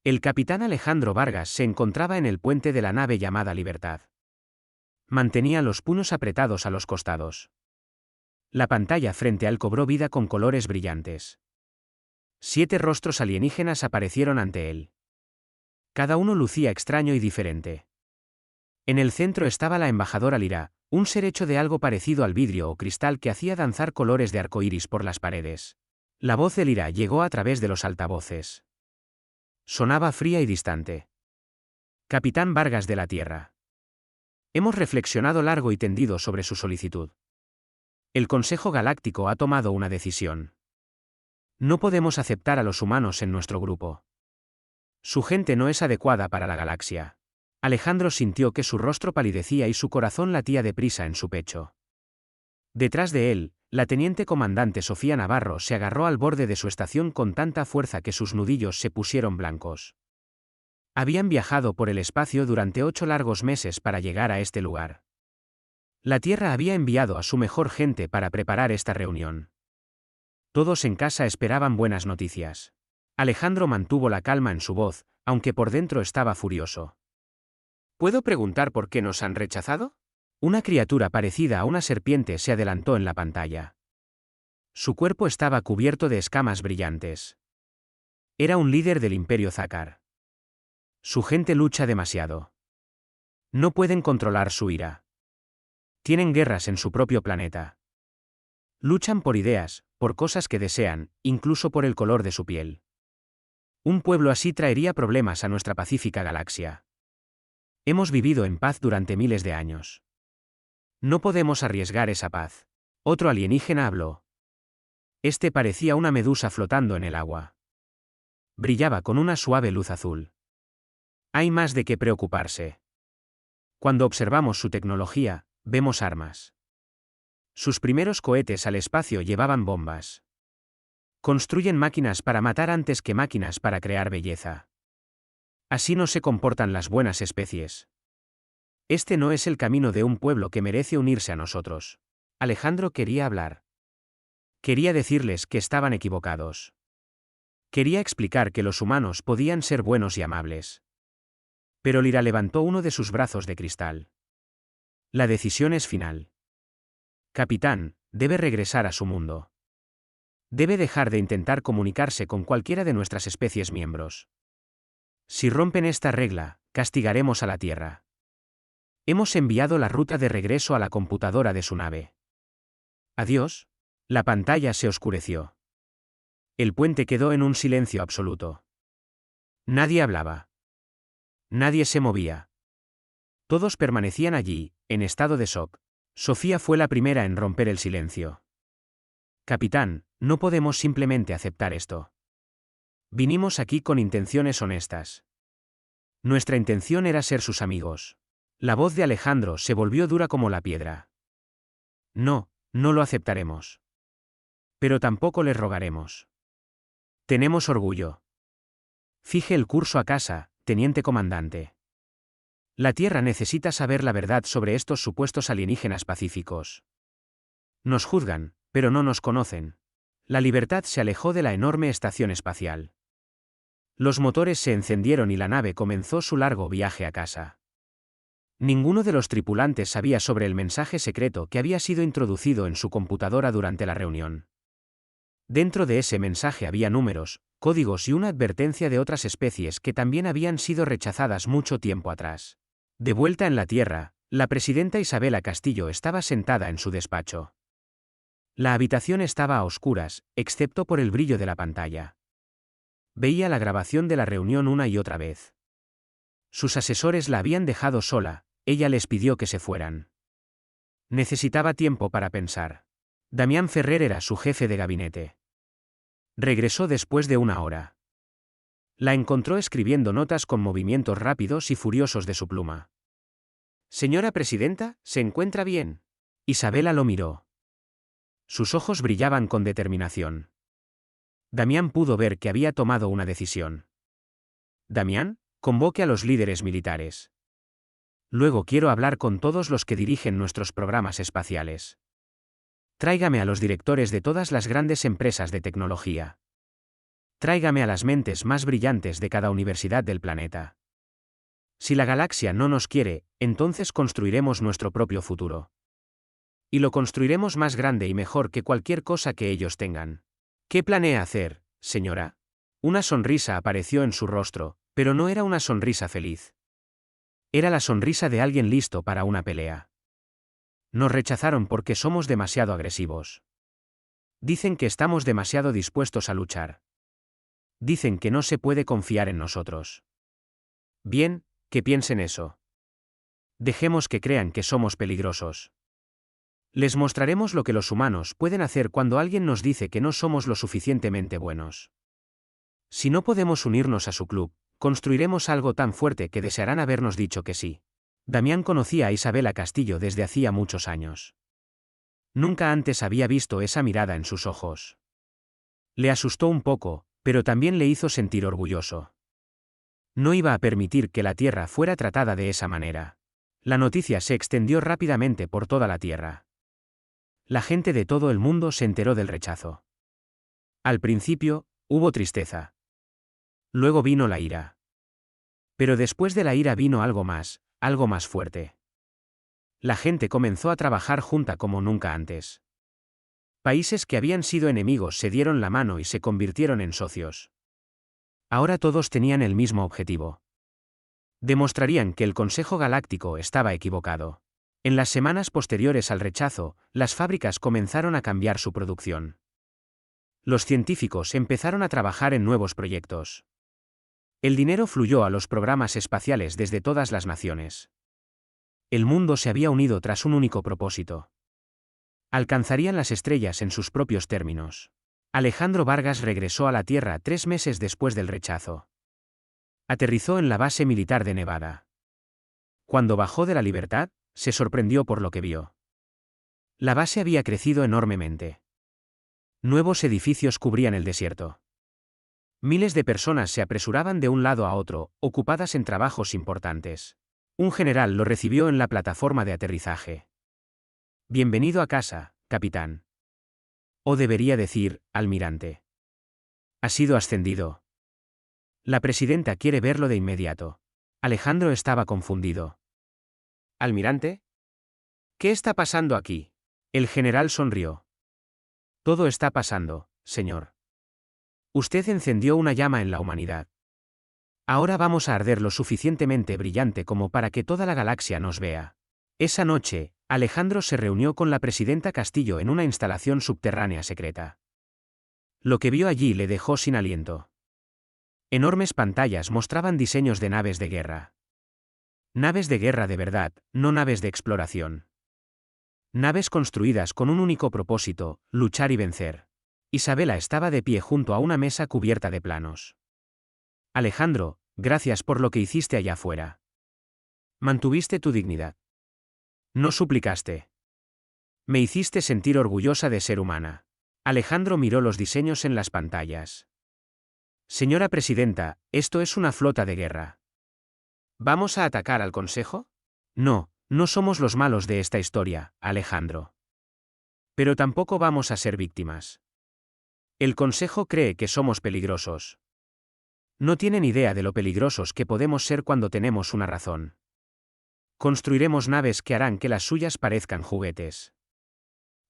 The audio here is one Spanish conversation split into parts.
El capitán Alejandro Vargas se encontraba en el puente de la nave llamada Libertad. Mantenía los puños apretados a los costados. La pantalla frente a él cobró vida con colores brillantes. 7 rostros alienígenas aparecieron ante él. Cada uno lucía extraño y diferente. En el centro estaba la embajadora Lyra, un ser hecho de algo parecido al vidrio o cristal que hacía danzar colores de arcoíris por las paredes. La voz de Lyra llegó a través de los altavoces. Sonaba fría y distante. Capitán Vargas de la Tierra. Hemos reflexionado largo y tendido sobre su solicitud. El Consejo Galáctico ha tomado una decisión. No podemos aceptar a los humanos en nuestro grupo. Su gente no es adecuada para la galaxia. Alejandro sintió que su rostro palidecía y su corazón latía deprisa en su pecho. Detrás de él, la teniente comandante Sofía Navarro se agarró al borde de su estación con tanta fuerza que sus nudillos se pusieron blancos. Habían viajado por el espacio durante 8 largos meses para llegar a este lugar. La Tierra había enviado a su mejor gente para preparar esta reunión. Todos en casa esperaban buenas noticias. Alejandro mantuvo la calma en su voz, aunque por dentro estaba furioso. ¿Puedo preguntar por qué nos han rechazado? Una criatura parecida a una serpiente se adelantó en la pantalla. Su cuerpo estaba cubierto de escamas brillantes. Era un líder del Imperio Zácar. Su gente lucha demasiado. No pueden controlar su ira. Tienen guerras en su propio planeta. Luchan por ideas, por cosas que desean, incluso por el color de su piel. Un pueblo así traería problemas a nuestra pacífica galaxia. Hemos vivido en paz durante miles de años. No podemos arriesgar esa paz. Otro alienígena habló. Este parecía una medusa flotando en el agua. Brillaba con una suave luz azul. Hay más de qué preocuparse. Cuando observamos su tecnología, vemos armas. Sus primeros cohetes al espacio llevaban bombas. Construyen máquinas para matar antes que máquinas para crear belleza. Así no se comportan las buenas especies. Este no es el camino de un pueblo que merece unirse a nosotros. Alejandro quería hablar. Quería decirles que estaban equivocados. Quería explicar que los humanos podían ser buenos y amables. Pero Lyra levantó uno de sus brazos de cristal. La decisión es final. Capitán, debe regresar a su mundo. Debe dejar de intentar comunicarse con cualquiera de nuestras especies miembros. Si rompen esta regla, castigaremos a la Tierra. Hemos enviado la ruta de regreso a la computadora de su nave. Adiós. La pantalla se oscureció. El puente quedó en un silencio absoluto. Nadie hablaba. Nadie se movía. Todos permanecían allí, en estado de shock. Sofía fue la primera en romper el silencio. Capitán, no podemos simplemente aceptar esto. Vinimos aquí con intenciones honestas. Nuestra intención era ser sus amigos. La voz de Alejandro se volvió dura como la piedra. No, no lo aceptaremos. Pero tampoco les rogaremos. Tenemos orgullo. Fije el curso a casa, teniente comandante. La Tierra necesita saber la verdad sobre estos supuestos alienígenas pacíficos. Nos juzgan, pero no nos conocen. La Libertad se alejó de la enorme estación espacial. Los motores se encendieron y la nave comenzó su largo viaje a casa. Ninguno de los tripulantes sabía sobre el mensaje secreto que había sido introducido en su computadora durante la reunión. Dentro de ese mensaje había números, códigos y una advertencia de otras especies que también habían sido rechazadas mucho tiempo atrás. De vuelta en la Tierra, la presidenta Isabela Castillo estaba sentada en su despacho. La habitación estaba a oscuras, excepto por el brillo de la pantalla. Veía la grabación de la reunión una y otra vez. Sus asesores la habían dejado sola, ella les pidió que se fueran. Necesitaba tiempo para pensar. Damián Ferrer era su jefe de gabinete. Regresó después de 1 hora. La encontró escribiendo notas con movimientos rápidos y furiosos de su pluma. Señora presidenta, ¿se encuentra bien? Isabela lo miró. Sus ojos brillaban con determinación. Damián pudo ver que había tomado una decisión. Damián, convoque a los líderes militares. Luego quiero hablar con todos los que dirigen nuestros programas espaciales. Tráigame a los directores de todas las grandes empresas de tecnología. Tráigame a las mentes más brillantes de cada universidad del planeta. Si la galaxia no nos quiere, entonces construiremos nuestro propio futuro. Y lo construiremos más grande y mejor que cualquier cosa que ellos tengan. ¿Qué planea hacer, señora? Una sonrisa apareció en su rostro, pero no era una sonrisa feliz. Era la sonrisa de alguien listo para una pelea. Nos rechazaron porque somos demasiado agresivos. Dicen que estamos demasiado dispuestos a luchar. Dicen que no se puede confiar en nosotros. Bien, que piensen eso. Dejemos que crean que somos peligrosos. Les mostraremos lo que los humanos pueden hacer cuando alguien nos dice que no somos lo suficientemente buenos. Si no podemos unirnos a su club, construiremos algo tan fuerte que desearán habernos dicho que sí. Damián conocía a Isabela Castillo desde hacía muchos años. Nunca antes había visto esa mirada en sus ojos. Le asustó un poco, pero también le hizo sentir orgulloso. No iba a permitir que la Tierra fuera tratada de esa manera. La noticia se extendió rápidamente por toda la Tierra. La gente de todo el mundo se enteró del rechazo. Al principio, hubo tristeza. Luego vino la ira. Pero después de la ira vino algo más fuerte. La gente comenzó a trabajar junta como nunca antes. Países que habían sido enemigos se dieron la mano y se convirtieron en socios. Ahora todos tenían el mismo objetivo. Demostrarían que el Consejo Galáctico estaba equivocado. En las semanas posteriores al rechazo, las fábricas comenzaron a cambiar su producción. Los científicos empezaron a trabajar en nuevos proyectos. El dinero fluyó a los programas espaciales desde todas las naciones. El mundo se había unido tras un único propósito. Alcanzarían las estrellas en sus propios términos. Alejandro Vargas regresó a la Tierra 3 meses después del rechazo. Aterrizó en la base militar de Nevada. Cuando bajó de la Libertad, se sorprendió por lo que vio. La base había crecido enormemente. Nuevos edificios cubrían el desierto. Miles de personas se apresuraban de un lado a otro, ocupadas en trabajos importantes. Un general lo recibió en la plataforma de aterrizaje. Bienvenido a casa, capitán. O debería decir, almirante. Ha sido ascendido. La presidenta quiere verlo de inmediato. Alejandro estaba confundido. ¿Almirante? ¿Qué está pasando aquí? El general sonrió. Todo está pasando, señor. Usted encendió una llama en la humanidad. Ahora vamos a arder lo suficientemente brillante como para que toda la galaxia nos vea. Esa noche, Alejandro se reunió con la presidenta Castillo en una instalación subterránea secreta. Lo que vio allí le dejó sin aliento. Enormes pantallas mostraban diseños de naves de guerra. Naves de guerra de verdad, no naves de exploración. Naves construidas con un único propósito, luchar y vencer. Isabela estaba de pie junto a una mesa cubierta de planos. Alejandro, gracias por lo que hiciste allá afuera. Mantuviste tu dignidad. No suplicaste. Me hiciste sentir orgullosa de ser humana. Alejandro miró los diseños en las pantallas. Señora presidenta, esto es una flota de guerra. ¿Vamos a atacar al Consejo? No, no somos los malos de esta historia, Alejandro. Pero tampoco vamos a ser víctimas. El Consejo cree que somos peligrosos. No tienen idea de lo peligrosos que podemos ser cuando tenemos una razón. Construiremos naves que harán que las suyas parezcan juguetes.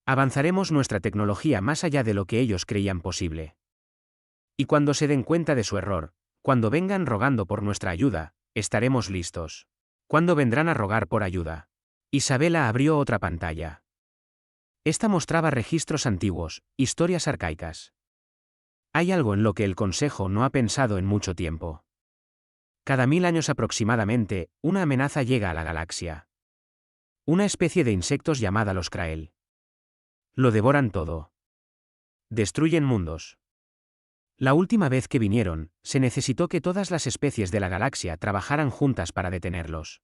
Avanzaremos nuestra tecnología más allá de lo que ellos creían posible. Y cuando se den cuenta de su error, cuando vengan rogando por nuestra ayuda, estaremos listos. ¿Cuándo vendrán a rogar por ayuda? Isabela abrió otra pantalla. Esta mostraba registros antiguos, historias arcaicas. Hay algo en lo que el Consejo no ha pensado en mucho tiempo. Cada 1000 años aproximadamente, una amenaza llega a la galaxia. Una especie de insectos llamada los Krael. Lo devoran todo. Destruyen mundos. La última vez que vinieron, se necesitó que todas las especies de la galaxia trabajaran juntas para detenerlos.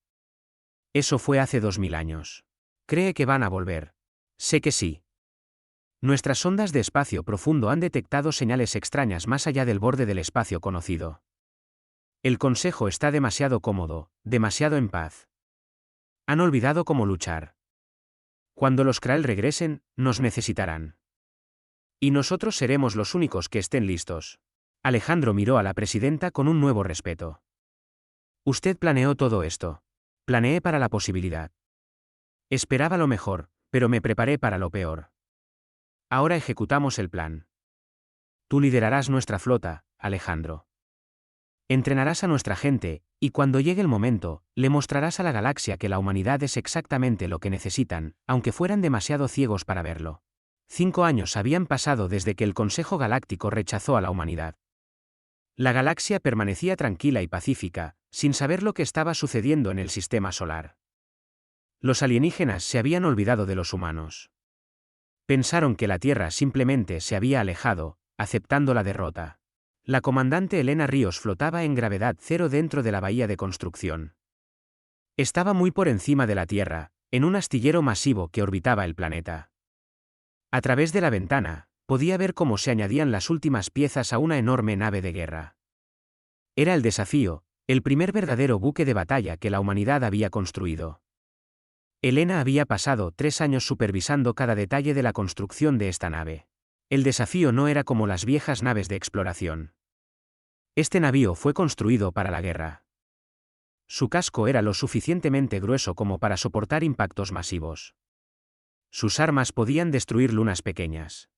Eso fue hace 2000 años. ¿Cree que van a volver? Sé que sí. Nuestras sondas de espacio profundo han detectado señales extrañas más allá del borde del espacio conocido. El Consejo está demasiado cómodo, demasiado en paz. Han olvidado cómo luchar. Cuando los Krael regresen, nos necesitarán. Y nosotros seremos los únicos que estén listos. Alejandro miró a la presidenta con un nuevo respeto. Usted planeó todo esto. Planeé para la posibilidad. Esperaba lo mejor, pero me preparé para lo peor. Ahora ejecutamos el plan. Tú liderarás nuestra flota, Alejandro. Entrenarás a nuestra gente, y cuando llegue el momento, le mostrarás a la galaxia que la humanidad es exactamente lo que necesitan, aunque fueran demasiado ciegos para verlo. 5 años habían pasado desde que el Consejo Galáctico rechazó a la humanidad. La galaxia permanecía tranquila y pacífica, sin saber lo que estaba sucediendo en el sistema solar. Los alienígenas se habían olvidado de los humanos. Pensaron que la Tierra simplemente se había alejado, aceptando la derrota. La comandante Elena Ríos flotaba en gravedad cero dentro de la bahía de construcción. Estaba muy por encima de la Tierra, en un astillero masivo que orbitaba el planeta. A través de la ventana, podía ver cómo se añadían las últimas piezas a una enorme nave de guerra. Era el desafío, el primer verdadero buque de batalla que la humanidad había construido. Elena había pasado 3 años supervisando cada detalle de la construcción de esta nave. El desafío no era como las viejas naves de exploración. Este navío fue construido para la guerra. Su casco era lo suficientemente grueso como para soportar impactos masivos. Sus armas podían destruir lunas pequeñas.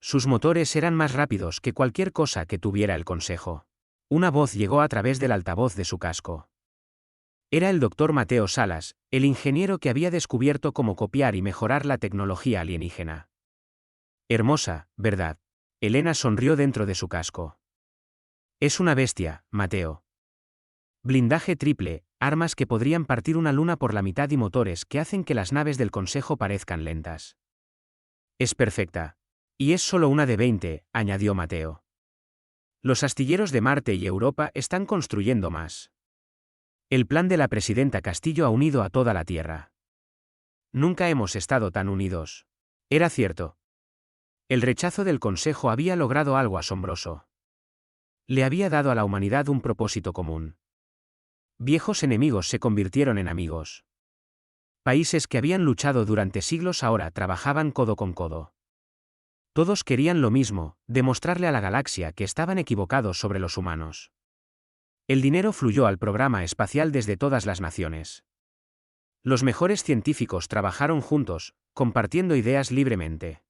Sus motores eran más rápidos que cualquier cosa que tuviera el Consejo. Una voz llegó a través del altavoz de su casco. Era el doctor Mateo Salas, el ingeniero que había descubierto cómo copiar y mejorar la tecnología alienígena. Hermosa, ¿verdad? Elena sonrió dentro de su casco. Es una bestia, Mateo. Blindaje triple, armas que podrían partir una luna por la mitad y motores que hacen que las naves del Consejo parezcan lentas. Es perfecta. Y es solo una de 20, añadió Mateo. Los astilleros de Marte y Europa están construyendo más. El plan de la presidenta Castillo ha unido a toda la Tierra. Nunca hemos estado tan unidos. Era cierto. El rechazo del Consejo había logrado algo asombroso. Le había dado a la humanidad un propósito común. Viejos enemigos se convirtieron en amigos. Países que habían luchado durante siglos ahora trabajaban codo con codo. Todos querían lo mismo, demostrarle a la galaxia que estaban equivocados sobre los humanos. El dinero fluyó al programa espacial desde todas las naciones. Los mejores científicos trabajaron juntos, compartiendo ideas libremente.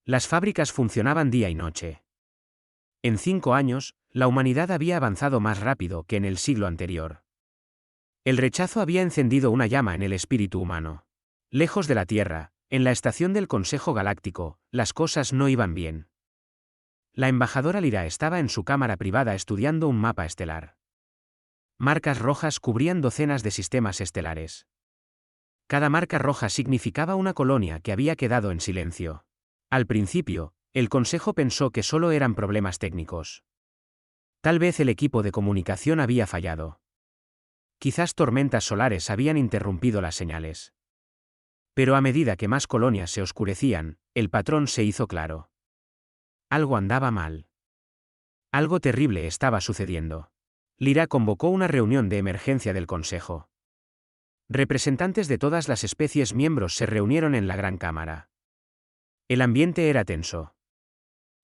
Las fábricas funcionaban día y noche. En 5 años, la humanidad había avanzado más rápido que en el siglo anterior. El rechazo había encendido una llama en el espíritu humano. Lejos de la Tierra, en la estación del Consejo Galáctico, las cosas no iban bien. La embajadora Lyra estaba en su cámara privada estudiando un mapa estelar. Marcas rojas cubrían docenas de sistemas estelares. Cada marca roja significaba una colonia que había quedado en silencio. Al principio, el Consejo pensó que solo eran problemas técnicos. Tal vez el equipo de comunicación había fallado. Quizás tormentas solares habían interrumpido las señales. Pero a medida que más colonias se oscurecían, el patrón se hizo claro. Algo andaba mal. Algo terrible estaba sucediendo. Lyra convocó una reunión de emergencia del Consejo. Representantes de todas las especies miembros se reunieron en la gran cámara. El ambiente era tenso.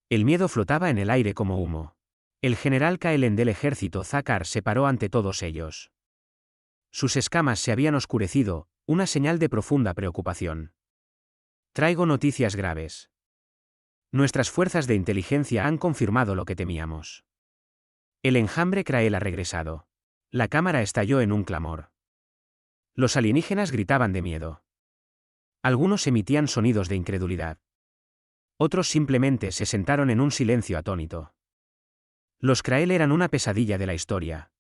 El miedo flotaba en el aire como humo. El general Kaelen del ejército Zakar se paró ante todos ellos. Sus escamas se habían oscurecido, una señal de profunda preocupación. Traigo noticias graves. Nuestras fuerzas de inteligencia han confirmado lo que temíamos. El enjambre Krael ha regresado. La cámara estalló en un clamor. Los alienígenas gritaban de miedo. Algunos emitían sonidos de incredulidad. Otros simplemente se sentaron en un silencio atónito. Los Krael eran una pesadilla de la historia.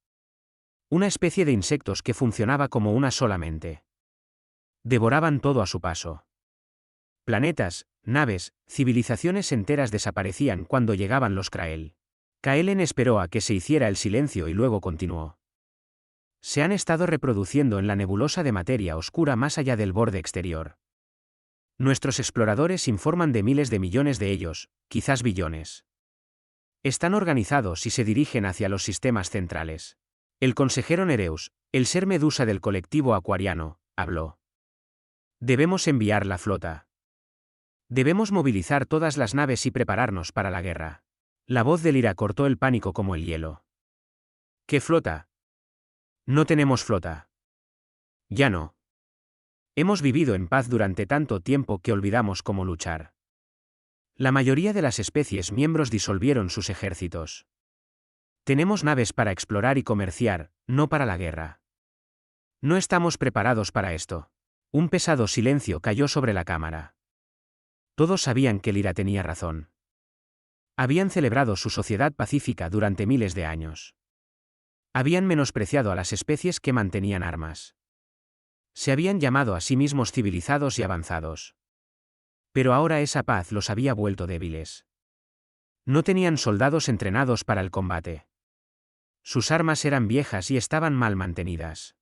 Una especie de insectos que funcionaba como una sola mente. Devoraban todo a su paso. Planetas, naves, civilizaciones enteras desaparecían cuando llegaban los Krael. Kaelen esperó a que se hiciera el silencio y luego continuó. Se han estado reproduciendo en la nebulosa de materia oscura más allá del borde exterior. Nuestros exploradores informan de miles de millones de ellos, quizás billones. Están organizados y se dirigen hacia los sistemas centrales. El consejero Nereus, el ser medusa del colectivo acuariano, habló. Debemos enviar la flota. Debemos movilizar todas las naves y prepararnos para la guerra. La voz de Lyra cortó el pánico como el hielo. ¿Qué flota? No tenemos flota. Ya no. Hemos vivido en paz durante tanto tiempo que olvidamos cómo luchar. La mayoría de las especies miembros disolvieron sus ejércitos. Tenemos naves para explorar y comerciar, no para la guerra. No estamos preparados para esto. Un pesado silencio cayó sobre la cámara. Todos sabían que Lyra tenía razón. Habían celebrado su sociedad pacífica durante miles de años. Habían menospreciado a las especies que mantenían armas. Se habían llamado a sí mismos civilizados y avanzados. Pero ahora esa paz los había vuelto débiles. No tenían soldados entrenados para el combate. Sus armas eran viejas y estaban mal mantenidas.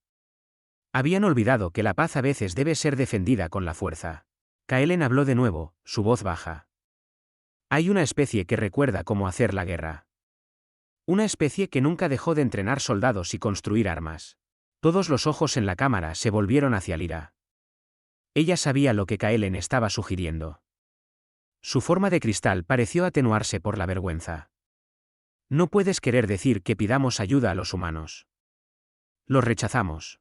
Habían olvidado que la paz a veces debe ser defendida con la fuerza. Kaelen habló de nuevo, su voz baja. Hay una especie que recuerda cómo hacer la guerra. Una especie que nunca dejó de entrenar soldados y construir armas. Todos los ojos en la cámara se volvieron hacia Lyra. Ella sabía lo que Kaelen estaba sugiriendo. Su forma de cristal pareció atenuarse por la vergüenza. No puedes querer decir que pidamos ayuda a los humanos. Los rechazamos.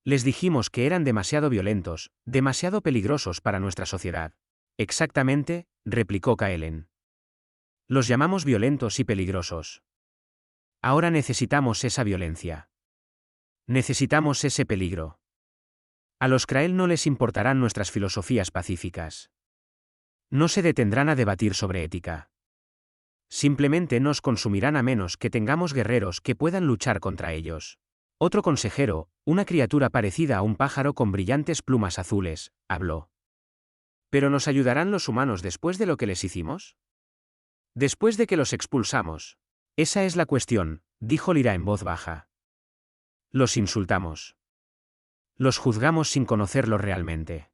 Les dijimos que eran demasiado violentos, demasiado peligrosos para nuestra sociedad. Exactamente, replicó Kaelen. Los llamamos violentos y peligrosos. Ahora necesitamos esa violencia. Necesitamos ese peligro. A los Krael no les importarán nuestras filosofías pacíficas. No se detendrán a debatir sobre ética. Simplemente nos consumirán a menos que tengamos guerreros que puedan luchar contra ellos. Otro consejero, una criatura parecida a un pájaro con brillantes plumas azules, habló. ¿Pero nos ayudarán los humanos después de lo que les hicimos? Después de que los expulsamos. Esa es la cuestión, dijo Lyra en voz baja. Los insultamos. Los juzgamos sin conocerlos realmente.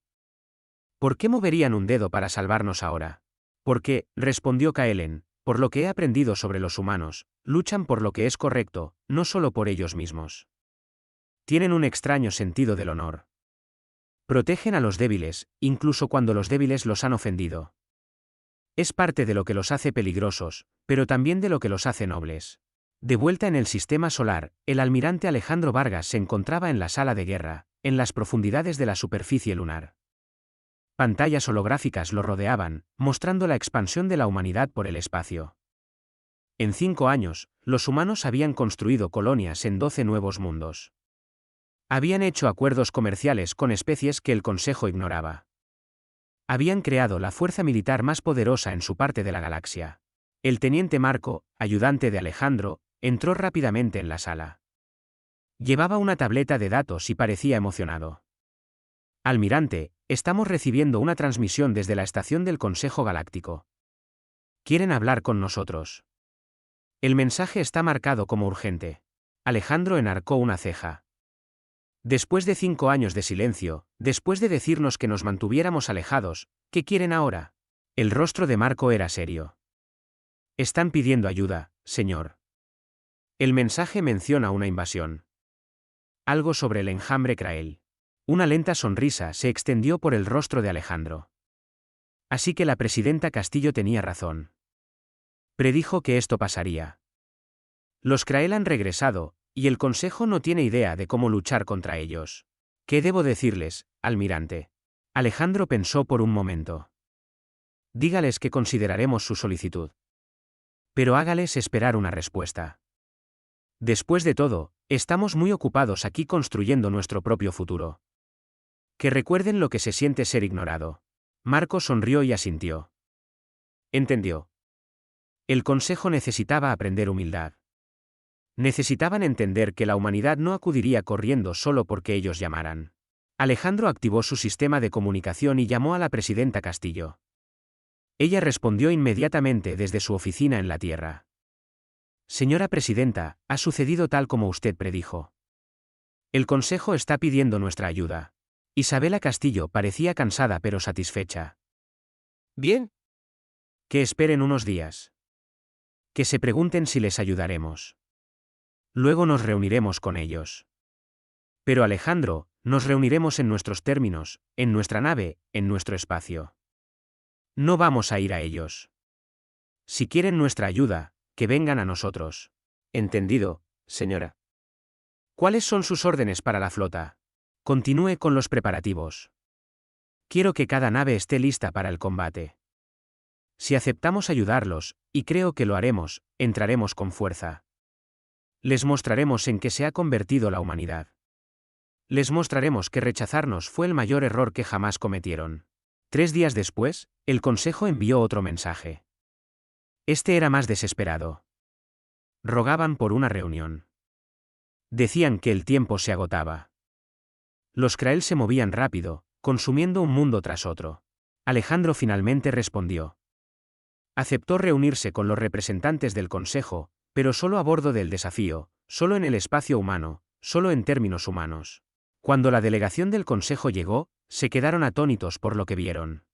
¿Por qué moverían un dedo para salvarnos ahora? Porque, respondió Kaelen, por lo que he aprendido sobre los humanos, luchan por lo que es correcto, no solo por ellos mismos. Tienen un extraño sentido del honor. Protegen a los débiles, incluso cuando los débiles los han ofendido. Es parte de lo que los hace peligrosos, pero también de lo que los hace nobles. De vuelta en el sistema solar, el almirante Alejandro Vargas se encontraba en la sala de guerra, en las profundidades de la superficie lunar. Pantallas holográficas lo rodeaban, mostrando la expansión de la humanidad por el espacio. En 5 años, los humanos habían construido colonias en 12 nuevos mundos. Habían hecho acuerdos comerciales con especies que el Consejo ignoraba. Habían creado la fuerza militar más poderosa en su parte de la galaxia. El teniente Marco, ayudante de Alejandro, entró rápidamente en la sala. Llevaba una tableta de datos y parecía emocionado. Almirante, estamos recibiendo una transmisión desde la estación del Consejo Galáctico. Quieren hablar con nosotros. El mensaje está marcado como urgente. Alejandro enarcó una ceja. Después de 5 años de silencio, después de decirnos que nos mantuviéramos alejados, ¿qué quieren ahora? El rostro de Marco era serio. Están pidiendo ayuda, señor. El mensaje menciona una invasión. Algo sobre el enjambre Krael. Una lenta sonrisa se extendió por el rostro de Alejandro. Así que la presidenta Castillo tenía razón. Predijo que esto pasaría. Los Krael han regresado, y el Consejo no tiene idea de cómo luchar contra ellos. ¿Qué debo decirles, almirante? Alejandro pensó por un momento. Dígales que consideraremos su solicitud. Pero hágales esperar una respuesta. Después de todo, estamos muy ocupados aquí construyendo nuestro propio futuro. Que recuerden lo que se siente ser ignorado. Marco sonrió y asintió. Entendió. El Consejo necesitaba aprender humildad. Necesitaban entender que la humanidad no acudiría corriendo solo porque ellos llamaran. Alejandro activó su sistema de comunicación y llamó a la presidenta Castillo. Ella respondió inmediatamente desde su oficina en la Tierra. Señora presidenta, ha sucedido tal como usted predijo. El Consejo está pidiendo nuestra ayuda. Isabela Castillo parecía cansada pero satisfecha. Bien. Que esperen unos días. Que se pregunten si les ayudaremos. Luego nos reuniremos con ellos. Pero Alejandro, nos reuniremos en nuestros términos, en nuestra nave, en nuestro espacio. No vamos a ir a ellos. Si quieren nuestra ayuda, que vengan a nosotros. Entendido, señora. ¿Cuáles son sus órdenes para la flota? Continúe con los preparativos. Quiero que cada nave esté lista para el combate. Si aceptamos ayudarlos, y creo que lo haremos, entraremos con fuerza. Les mostraremos en qué se ha convertido la humanidad. Les mostraremos que rechazarnos fue el mayor error que jamás cometieron. 3 días después, el Consejo envió otro mensaje. Este era más desesperado. Rogaban por una reunión. Decían que el tiempo se agotaba. Los Krael se movían rápido, consumiendo un mundo tras otro. Alejandro finalmente respondió. Aceptó reunirse con los representantes del Consejo, pero solo a bordo del desafío, solo en el espacio humano, solo en términos humanos. Cuando la delegación del Consejo llegó, se quedaron atónitos por lo que vieron.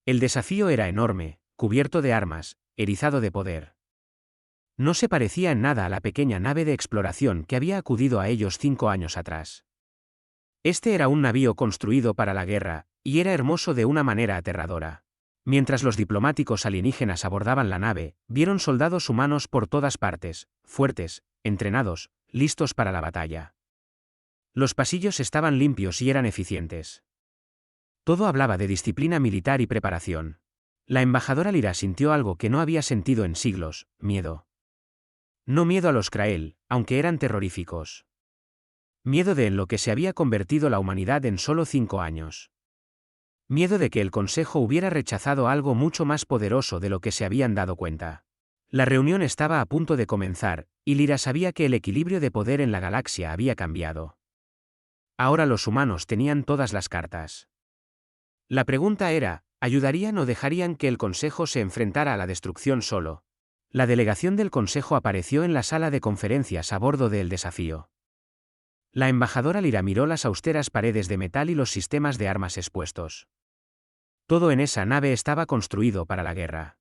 El desafío era enorme, cubierto de armas, erizado de poder. No se parecía en nada a la pequeña nave de exploración que había acudido a ellos 5 años atrás. Este era un navío construido para la guerra, y era hermoso de una manera aterradora. Mientras los diplomáticos alienígenas abordaban la nave, vieron soldados humanos por todas partes, fuertes, entrenados, listos para la batalla. Los pasillos estaban limpios y eran eficientes. Todo hablaba de disciplina militar y preparación. La embajadora Lyra sintió algo que no había sentido en siglos: miedo. No miedo a los Krael, aunque eran terroríficos. Miedo de en lo que se había convertido la humanidad en solo 5 años. Miedo de que el Consejo hubiera rechazado algo mucho más poderoso de lo que se habían dado cuenta. La reunión estaba a punto de comenzar, y Lyra sabía que el equilibrio de poder en la galaxia había cambiado. Ahora los humanos tenían todas las cartas. La pregunta era, ¿ayudarían o dejarían que el Consejo se enfrentara a la destrucción solo? La delegación del Consejo apareció en la sala de conferencias a bordo del desafío. La embajadora Lyra miró las austeras paredes de metal y los sistemas de armas expuestos. Todo en esa nave estaba construido para la guerra.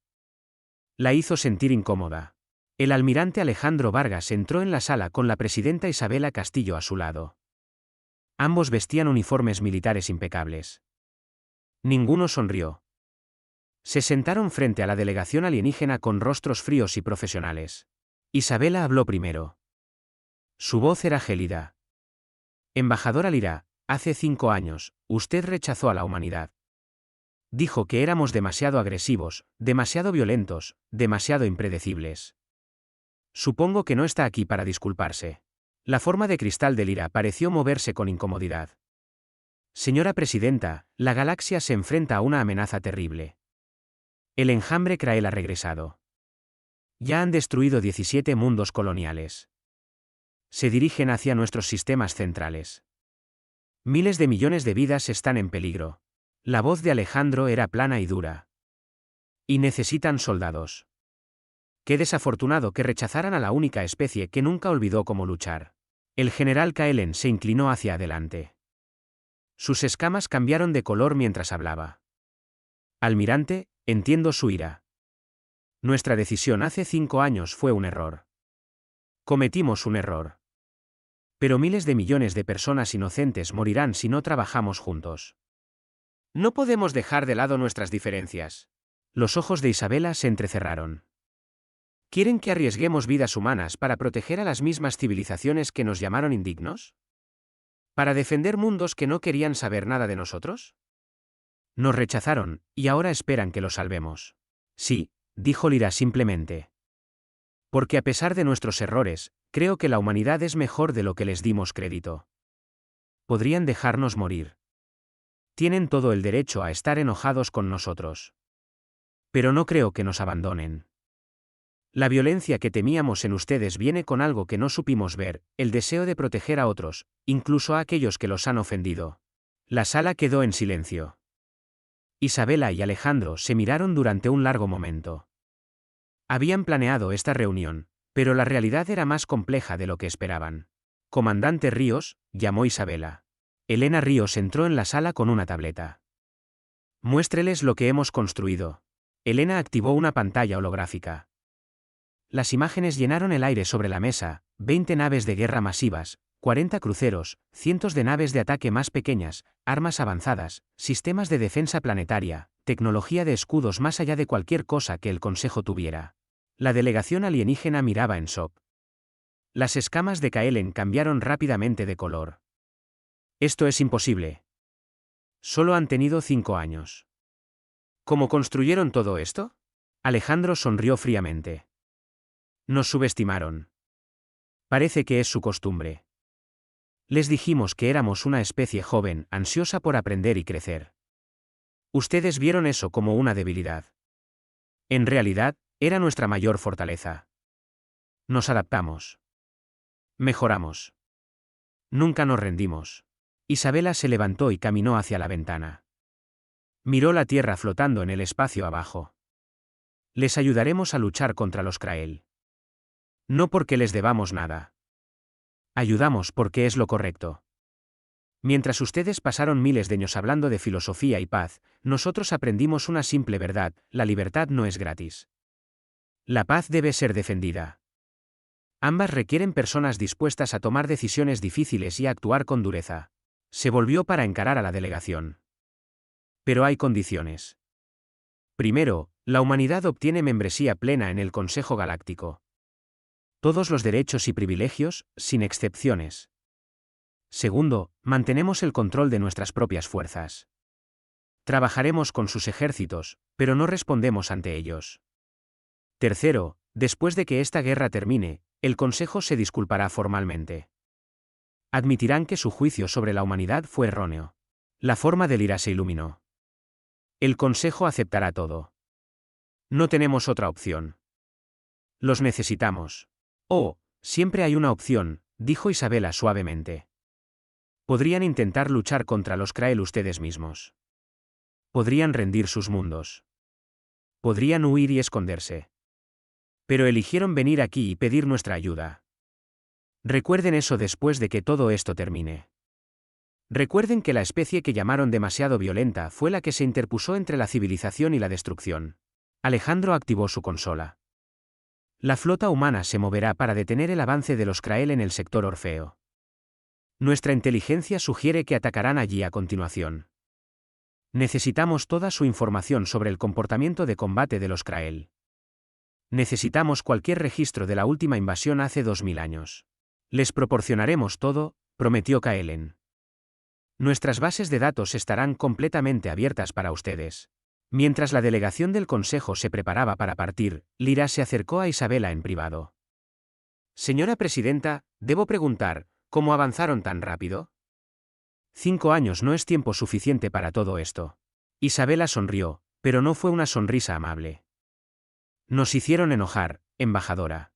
La hizo sentir incómoda. El almirante Alejandro Vargas entró en la sala con la presidenta Isabela Castillo a su lado. Ambos vestían uniformes militares impecables. Ninguno sonrió. Se sentaron frente a la delegación alienígena con rostros fríos y profesionales. Isabela habló primero. Su voz era gélida. Embajadora Lyra, hace 5 años, usted rechazó a la humanidad. Dijo que éramos demasiado agresivos, demasiado violentos, demasiado impredecibles. Supongo que no está aquí para disculparse. La forma de cristal de Lyra pareció moverse con incomodidad. Señora presidenta, la galaxia se enfrenta a una amenaza terrible. El enjambre Krael ha regresado. Ya han destruido 17 mundos coloniales. Se dirigen hacia nuestros sistemas centrales. Miles de millones de vidas están en peligro. La voz de Alejandro era plana y dura. Y necesitan soldados. Qué desafortunado que rechazaran a la única especie que nunca olvidó cómo luchar. El general Kaelen se inclinó hacia adelante. Sus escamas cambiaron de color mientras hablaba. Almirante, entiendo su ira. Nuestra decisión hace 5 años fue un error. Cometimos un error. Pero miles de millones de personas inocentes morirán si no trabajamos juntos. No podemos dejar de lado nuestras diferencias. Los ojos de Isabela se entrecerraron. ¿Quieren que arriesguemos vidas humanas para proteger a las mismas civilizaciones que nos llamaron indignos? ¿Para defender mundos que no querían saber nada de nosotros? Nos rechazaron, y ahora esperan que los salvemos. Sí, dijo Lyra simplemente. Porque a pesar de nuestros errores, creo que la humanidad es mejor de lo que les dimos crédito. Podrían dejarnos morir. Tienen todo el derecho a estar enojados con nosotros. Pero no creo que nos abandonen. La violencia que temíamos en ustedes viene con algo que no supimos ver, el deseo de proteger a otros, incluso a aquellos que los han ofendido. La sala quedó en silencio. Isabela y Alejandro se miraron durante un largo momento. Habían planeado esta reunión, pero la realidad era más compleja de lo que esperaban. Comandante Ríos, llamó Isabela. Elena Ríos entró en la sala con una tableta. Muéstreles lo que hemos construido. Elena activó una pantalla holográfica. Las imágenes llenaron el aire sobre la mesa: 20 naves de guerra masivas, 40 cruceros, cientos de naves de ataque más pequeñas, armas avanzadas, sistemas de defensa planetaria, tecnología de escudos más allá de cualquier cosa que el Consejo tuviera. La delegación alienígena miraba en shock. Las escamas de Kaelen cambiaron rápidamente de color. Esto es imposible. Solo han tenido 5 años. ¿Cómo construyeron todo esto? Alejandro sonrió fríamente. Nos subestimaron. Parece que es su costumbre. Les dijimos que éramos una especie joven, ansiosa por aprender y crecer. Ustedes vieron eso como una debilidad. En realidad, era nuestra mayor fortaleza. Nos adaptamos. Mejoramos. Nunca nos rendimos. Isabela se levantó y caminó hacia la ventana. Miró la tierra flotando en el espacio abajo. Les ayudaremos a luchar contra los Krael. No porque les debamos nada. Ayudamos porque es lo correcto. Mientras ustedes pasaron miles de años hablando de filosofía y paz, nosotros aprendimos una simple verdad: la libertad no es gratis. La paz debe ser defendida. Ambas requieren personas dispuestas a tomar decisiones difíciles y a actuar con dureza. Se volvió para encarar a la delegación. Pero hay condiciones. Primero, la humanidad obtiene membresía plena en el Consejo Galáctico. Todos los derechos y privilegios, sin excepciones. Segundo, mantenemos el control de nuestras propias fuerzas. Trabajaremos con sus ejércitos, pero no respondemos ante ellos. Tercero, después de que esta guerra termine, el Consejo se disculpará formalmente. Admitirán que su juicio sobre la humanidad fue erróneo. La forma del Lyra se iluminó. El Consejo aceptará todo. No tenemos otra opción. Los necesitamos. Oh, siempre hay una opción, dijo Isabela suavemente. Podrían intentar luchar contra los Krael ustedes mismos. Podrían rendir sus mundos. Podrían huir y esconderse. Pero eligieron venir aquí y pedir nuestra ayuda. Recuerden eso después de que todo esto termine. Recuerden que la especie que llamaron demasiado violenta fue la que se interpuso entre la civilización y la destrucción. Alejandro activó su consola. La flota humana se moverá para detener el avance de los Krael en el sector Orfeo. Nuestra inteligencia sugiere que atacarán allí a continuación. Necesitamos toda su información sobre el comportamiento de combate de los Krael. Necesitamos cualquier registro de la última invasión hace 2000 años. Les proporcionaremos todo, prometió Kaelen. Nuestras bases de datos estarán completamente abiertas para ustedes. Mientras la delegación del Consejo se preparaba para partir, Lyra se acercó a Isabela en privado. Señora Presidenta, debo preguntar, ¿cómo avanzaron tan rápido? 5 años no es tiempo suficiente para todo esto. Isabela sonrió, pero no fue una sonrisa amable. Nos hicieron enojar, embajadora.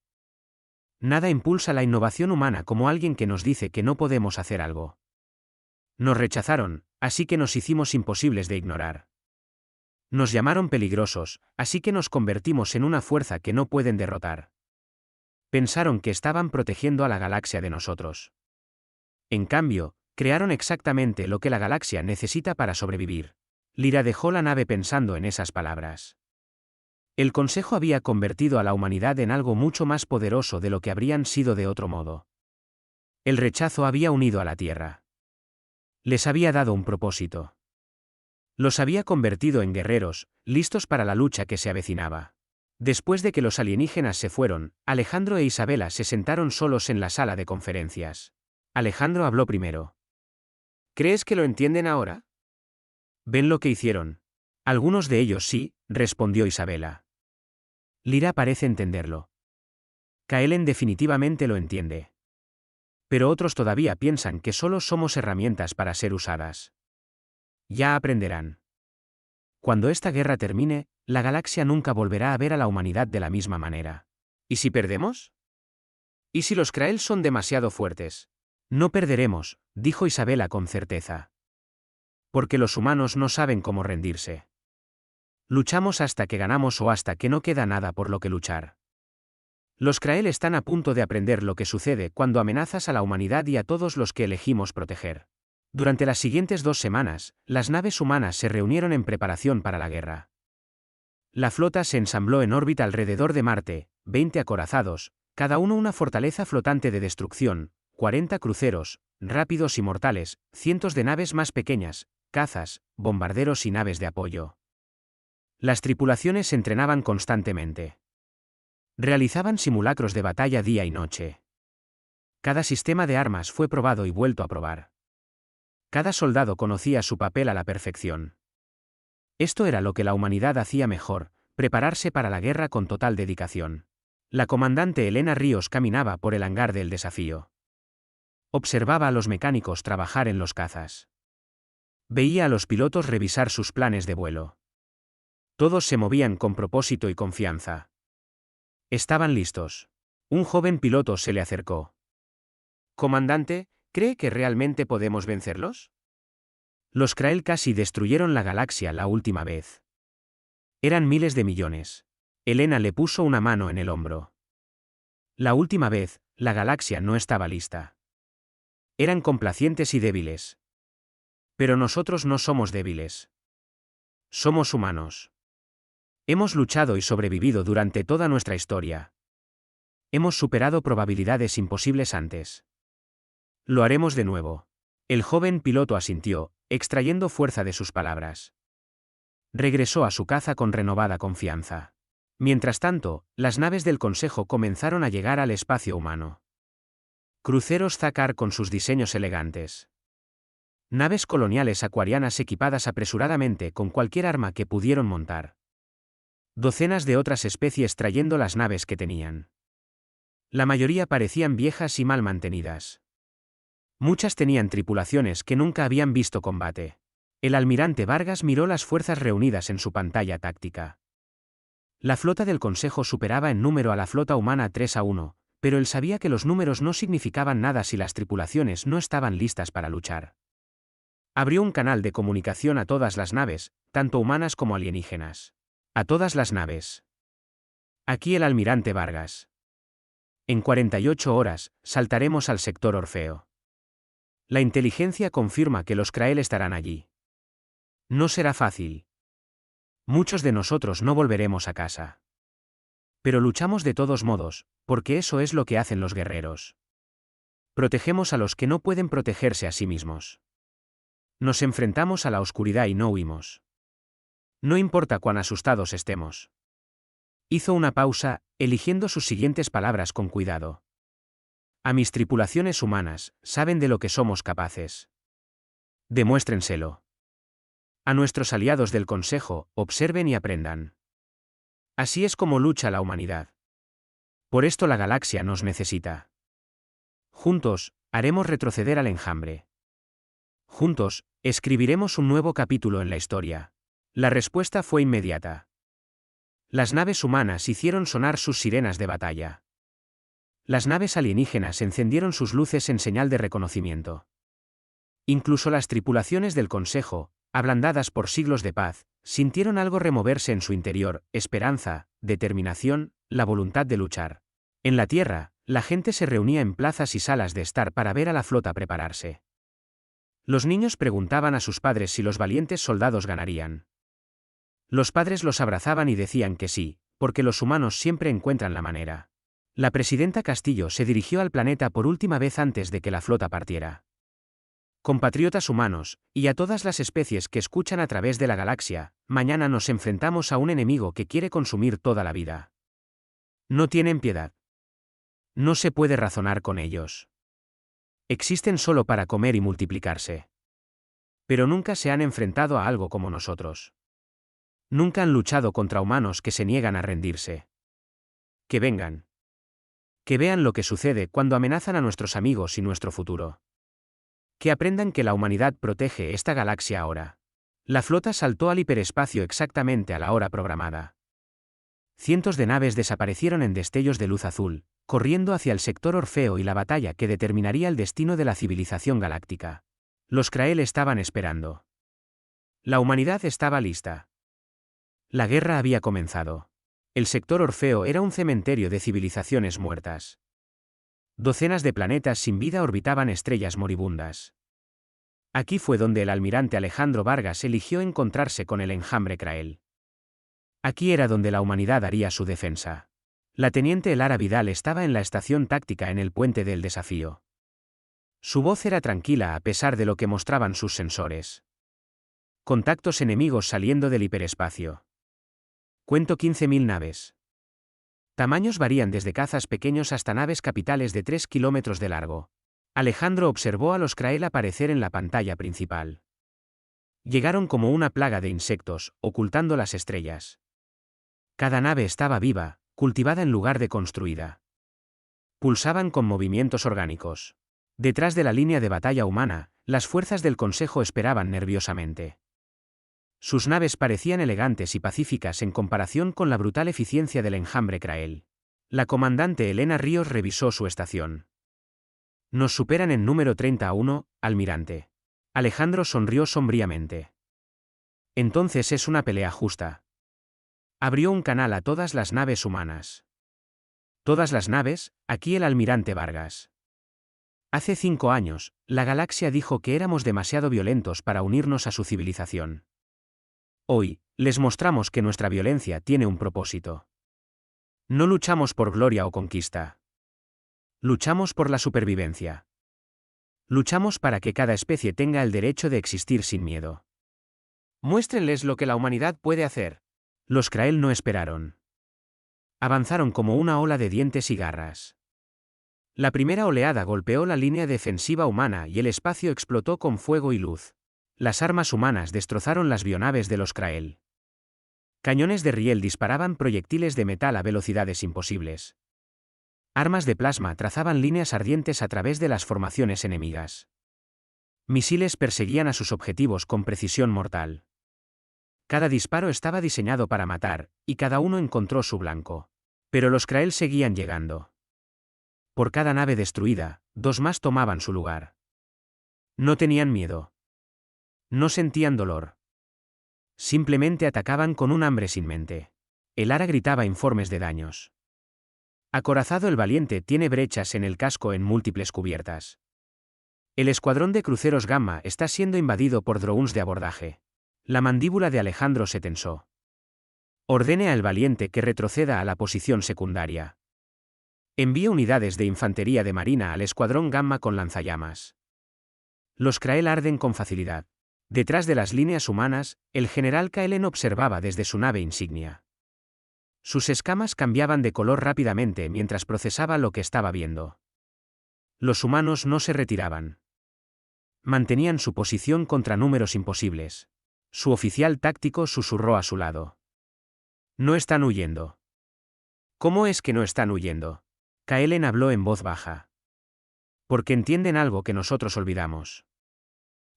Nada impulsa la innovación humana como alguien que nos dice que no podemos hacer algo. Nos rechazaron, así que nos hicimos imposibles de ignorar. Nos llamaron peligrosos, así que nos convertimos en una fuerza que no pueden derrotar. Pensaron que estaban protegiendo a la galaxia de nosotros. En cambio, crearon exactamente lo que la galaxia necesita para sobrevivir. Lyra dejó la nave pensando en esas palabras. El Consejo había convertido a la humanidad en algo mucho más poderoso de lo que habrían sido de otro modo. El rechazo había unido a la Tierra. Les había dado un propósito. Los había convertido en guerreros, listos para la lucha que se avecinaba. Después de que los alienígenas se fueron, Alejandro e Isabela se sentaron solos en la sala de conferencias. Alejandro habló primero. ¿Crees que lo entienden ahora? ¿Ven lo que hicieron? Algunos de ellos sí, respondió Isabela. Lyra parece entenderlo. Kaelen definitivamente lo entiende. Pero otros todavía piensan que solo somos herramientas para ser usadas. Ya aprenderán. Cuando esta guerra termine, la galaxia nunca volverá a ver a la humanidad de la misma manera. ¿Y si perdemos? ¿Y si los Krael son demasiado fuertes? No perderemos, dijo Isabela con certeza. Porque los humanos no saben cómo rendirse. Luchamos hasta que ganamos o hasta que no queda nada por lo que luchar. Los Krael están a punto de aprender lo que sucede cuando amenazas a la humanidad y a todos los que elegimos proteger. Durante las siguientes 2 semanas, las naves humanas se reunieron en preparación para la guerra. La flota se ensambló en órbita alrededor de Marte, 20 acorazados, cada uno una fortaleza flotante de destrucción, 40 cruceros, rápidos y mortales, cientos de naves más pequeñas, cazas, bombarderos y naves de apoyo. Las tripulaciones se entrenaban constantemente. Realizaban simulacros de batalla día y noche. Cada sistema de armas fue probado y vuelto a probar. Cada soldado conocía su papel a la perfección. Esto era lo que la humanidad hacía mejor, prepararse para la guerra con total dedicación. La comandante Elena Ríos caminaba por el hangar del desafío. Observaba a los mecánicos trabajar en los cazas. Veía a los pilotos revisar sus planes de vuelo. Todos se movían con propósito y confianza. Estaban listos. Un joven piloto se le acercó. «Comandante, ¿cree que realmente podemos vencerlos?» Los Krael casi destruyeron la galaxia la última vez. Eran miles de millones. Elena le puso una mano en el hombro. La última vez, la galaxia no estaba lista. Eran complacientes y débiles. Pero nosotros no somos débiles. Somos humanos. Hemos luchado y sobrevivido durante toda nuestra historia. Hemos superado probabilidades imposibles antes. Lo haremos de nuevo. El joven piloto asintió, extrayendo fuerza de sus palabras. Regresó a su caza con renovada confianza. Mientras tanto, las naves del Consejo comenzaron a llegar al espacio humano. Cruceros Zakar con sus diseños elegantes. Naves coloniales acuarianas equipadas apresuradamente con cualquier arma que pudieron montar. Docenas de otras especies trayendo las naves que tenían. La mayoría parecían viejas y mal mantenidas. Muchas tenían tripulaciones que nunca habían visto combate. El almirante Vargas miró las fuerzas reunidas en su pantalla táctica. La flota del Consejo superaba en número a la flota humana 3-1, pero él sabía que los números no significaban nada si las tripulaciones no estaban listas para luchar. Abrió un canal de comunicación a todas las naves, tanto humanas como alienígenas. A todas las naves. Aquí el almirante Vargas. En 48 horas, saltaremos al sector Orfeo. La inteligencia confirma que los Krael estarán allí. No será fácil. Muchos de nosotros no volveremos a casa. Pero luchamos de todos modos, porque eso es lo que hacen los guerreros. Protegemos a los que no pueden protegerse a sí mismos. Nos enfrentamos a la oscuridad y no huimos. No importa cuán asustados estemos. Hizo una pausa, eligiendo sus siguientes palabras con cuidado. A mis tripulaciones humanas, saben de lo que somos capaces. Demuéstrenselo. A nuestros aliados del Consejo, observen y aprendan. Así es como lucha la humanidad. Por esto la galaxia nos necesita. Juntos, haremos retroceder al enjambre. Juntos, escribiremos un nuevo capítulo en la historia. La respuesta fue inmediata. Las naves humanas hicieron sonar sus sirenas de batalla. Las naves alienígenas encendieron sus luces en señal de reconocimiento. Incluso las tripulaciones del Consejo, ablandadas por siglos de paz, sintieron algo removerse en su interior: esperanza, determinación, la voluntad de luchar. En la Tierra, la gente se reunía en plazas y salas de estar para ver a la flota prepararse. Los niños preguntaban a sus padres si los valientes soldados ganarían. Los padres los abrazaban y decían que sí, porque los humanos siempre encuentran la manera. La presidenta Castillo se dirigió al planeta por última vez antes de que la flota partiera. Compatriotas humanos, y a todas las especies que escuchan a través de la galaxia, mañana nos enfrentamos a un enemigo que quiere consumir toda la vida. No tienen piedad. No se puede razonar con ellos. Existen solo para comer y multiplicarse. Pero nunca se han enfrentado a algo como nosotros. Nunca han luchado contra humanos que se niegan a rendirse. Que vengan. Que vean lo que sucede cuando amenazan a nuestros amigos y nuestro futuro. Que aprendan que la humanidad protege esta galaxia ahora. La flota saltó al hiperespacio exactamente a la hora programada. Cientos de naves desaparecieron en destellos de luz azul, corriendo hacia el sector Orfeo y la batalla que determinaría el destino de la civilización galáctica. Los Krael estaban esperando. La humanidad estaba lista. La guerra había comenzado. El sector Orfeo era un cementerio de civilizaciones muertas. Docenas de planetas sin vida orbitaban estrellas moribundas. Aquí fue donde el almirante Alejandro Vargas eligió encontrarse con el enjambre Krael. Aquí era donde la humanidad haría su defensa. La teniente Lara Vidal estaba en la estación táctica en el puente del desafío. Su voz era tranquila a pesar de lo que mostraban sus sensores. Contactos enemigos saliendo del hiperespacio. Cuento 15.000 naves. Tamaños varían desde cazas pequeños hasta naves capitales de 3 kilómetros de largo. Alejandro observó a los Krael aparecer en la pantalla principal. Llegaron como una plaga de insectos, ocultando las estrellas. Cada nave estaba viva, cultivada en lugar de construida. Pulsaban con movimientos orgánicos. Detrás de la línea de batalla humana, las fuerzas del Consejo esperaban nerviosamente. Sus naves parecían elegantes y pacíficas en comparación con la brutal eficiencia del enjambre Krael. La comandante Elena Ríos revisó su estación. Nos superan en número 31, almirante. Alejandro sonrió sombríamente. Entonces es una pelea justa. Abrió un canal a todas las naves humanas. Todas las naves, aquí el almirante Vargas. Hace 5 años, la galaxia dijo que éramos demasiado violentos para unirnos a su civilización. Hoy, les mostramos que nuestra violencia tiene un propósito. No luchamos por gloria o conquista. Luchamos por la supervivencia. Luchamos para que cada especie tenga el derecho de existir sin miedo. Muéstrenles lo que la humanidad puede hacer. Los Krael no esperaron. Avanzaron como una ola de dientes y garras. La primera oleada golpeó la línea defensiva humana y el espacio explotó con fuego y luz. Las armas humanas destrozaron las bionaves de los Krael. Cañones de riel disparaban proyectiles de metal a velocidades imposibles. Armas de plasma trazaban líneas ardientes a través de las formaciones enemigas. Misiles perseguían a sus objetivos con precisión mortal. Cada disparo estaba diseñado para matar, y cada uno encontró su blanco. Pero los Krael seguían llegando. Por cada nave destruida, 2 más tomaban su lugar. No tenían miedo. No sentían dolor. Simplemente atacaban con un hambre sin mente. El Ara gritaba informes de daños. Acorazado el Valiente tiene brechas en el casco en múltiples cubiertas. El escuadrón de cruceros Gamma está siendo invadido por drones de abordaje. La mandíbula de Alejandro se tensó. Ordene al Valiente que retroceda a la posición secundaria. Envíe unidades de infantería de marina al escuadrón Gamma con lanzallamas. Los Krael arden con facilidad. Detrás de las líneas humanas, el general Kaelen observaba desde su nave insignia. Sus escamas cambiaban de color rápidamente mientras procesaba lo que estaba viendo. Los humanos no se retiraban. Mantenían su posición contra números imposibles. Su oficial táctico susurró a su lado. No están huyendo. ¿Cómo es que no están huyendo? Kaelen habló en voz baja. Porque entienden algo que nosotros olvidamos.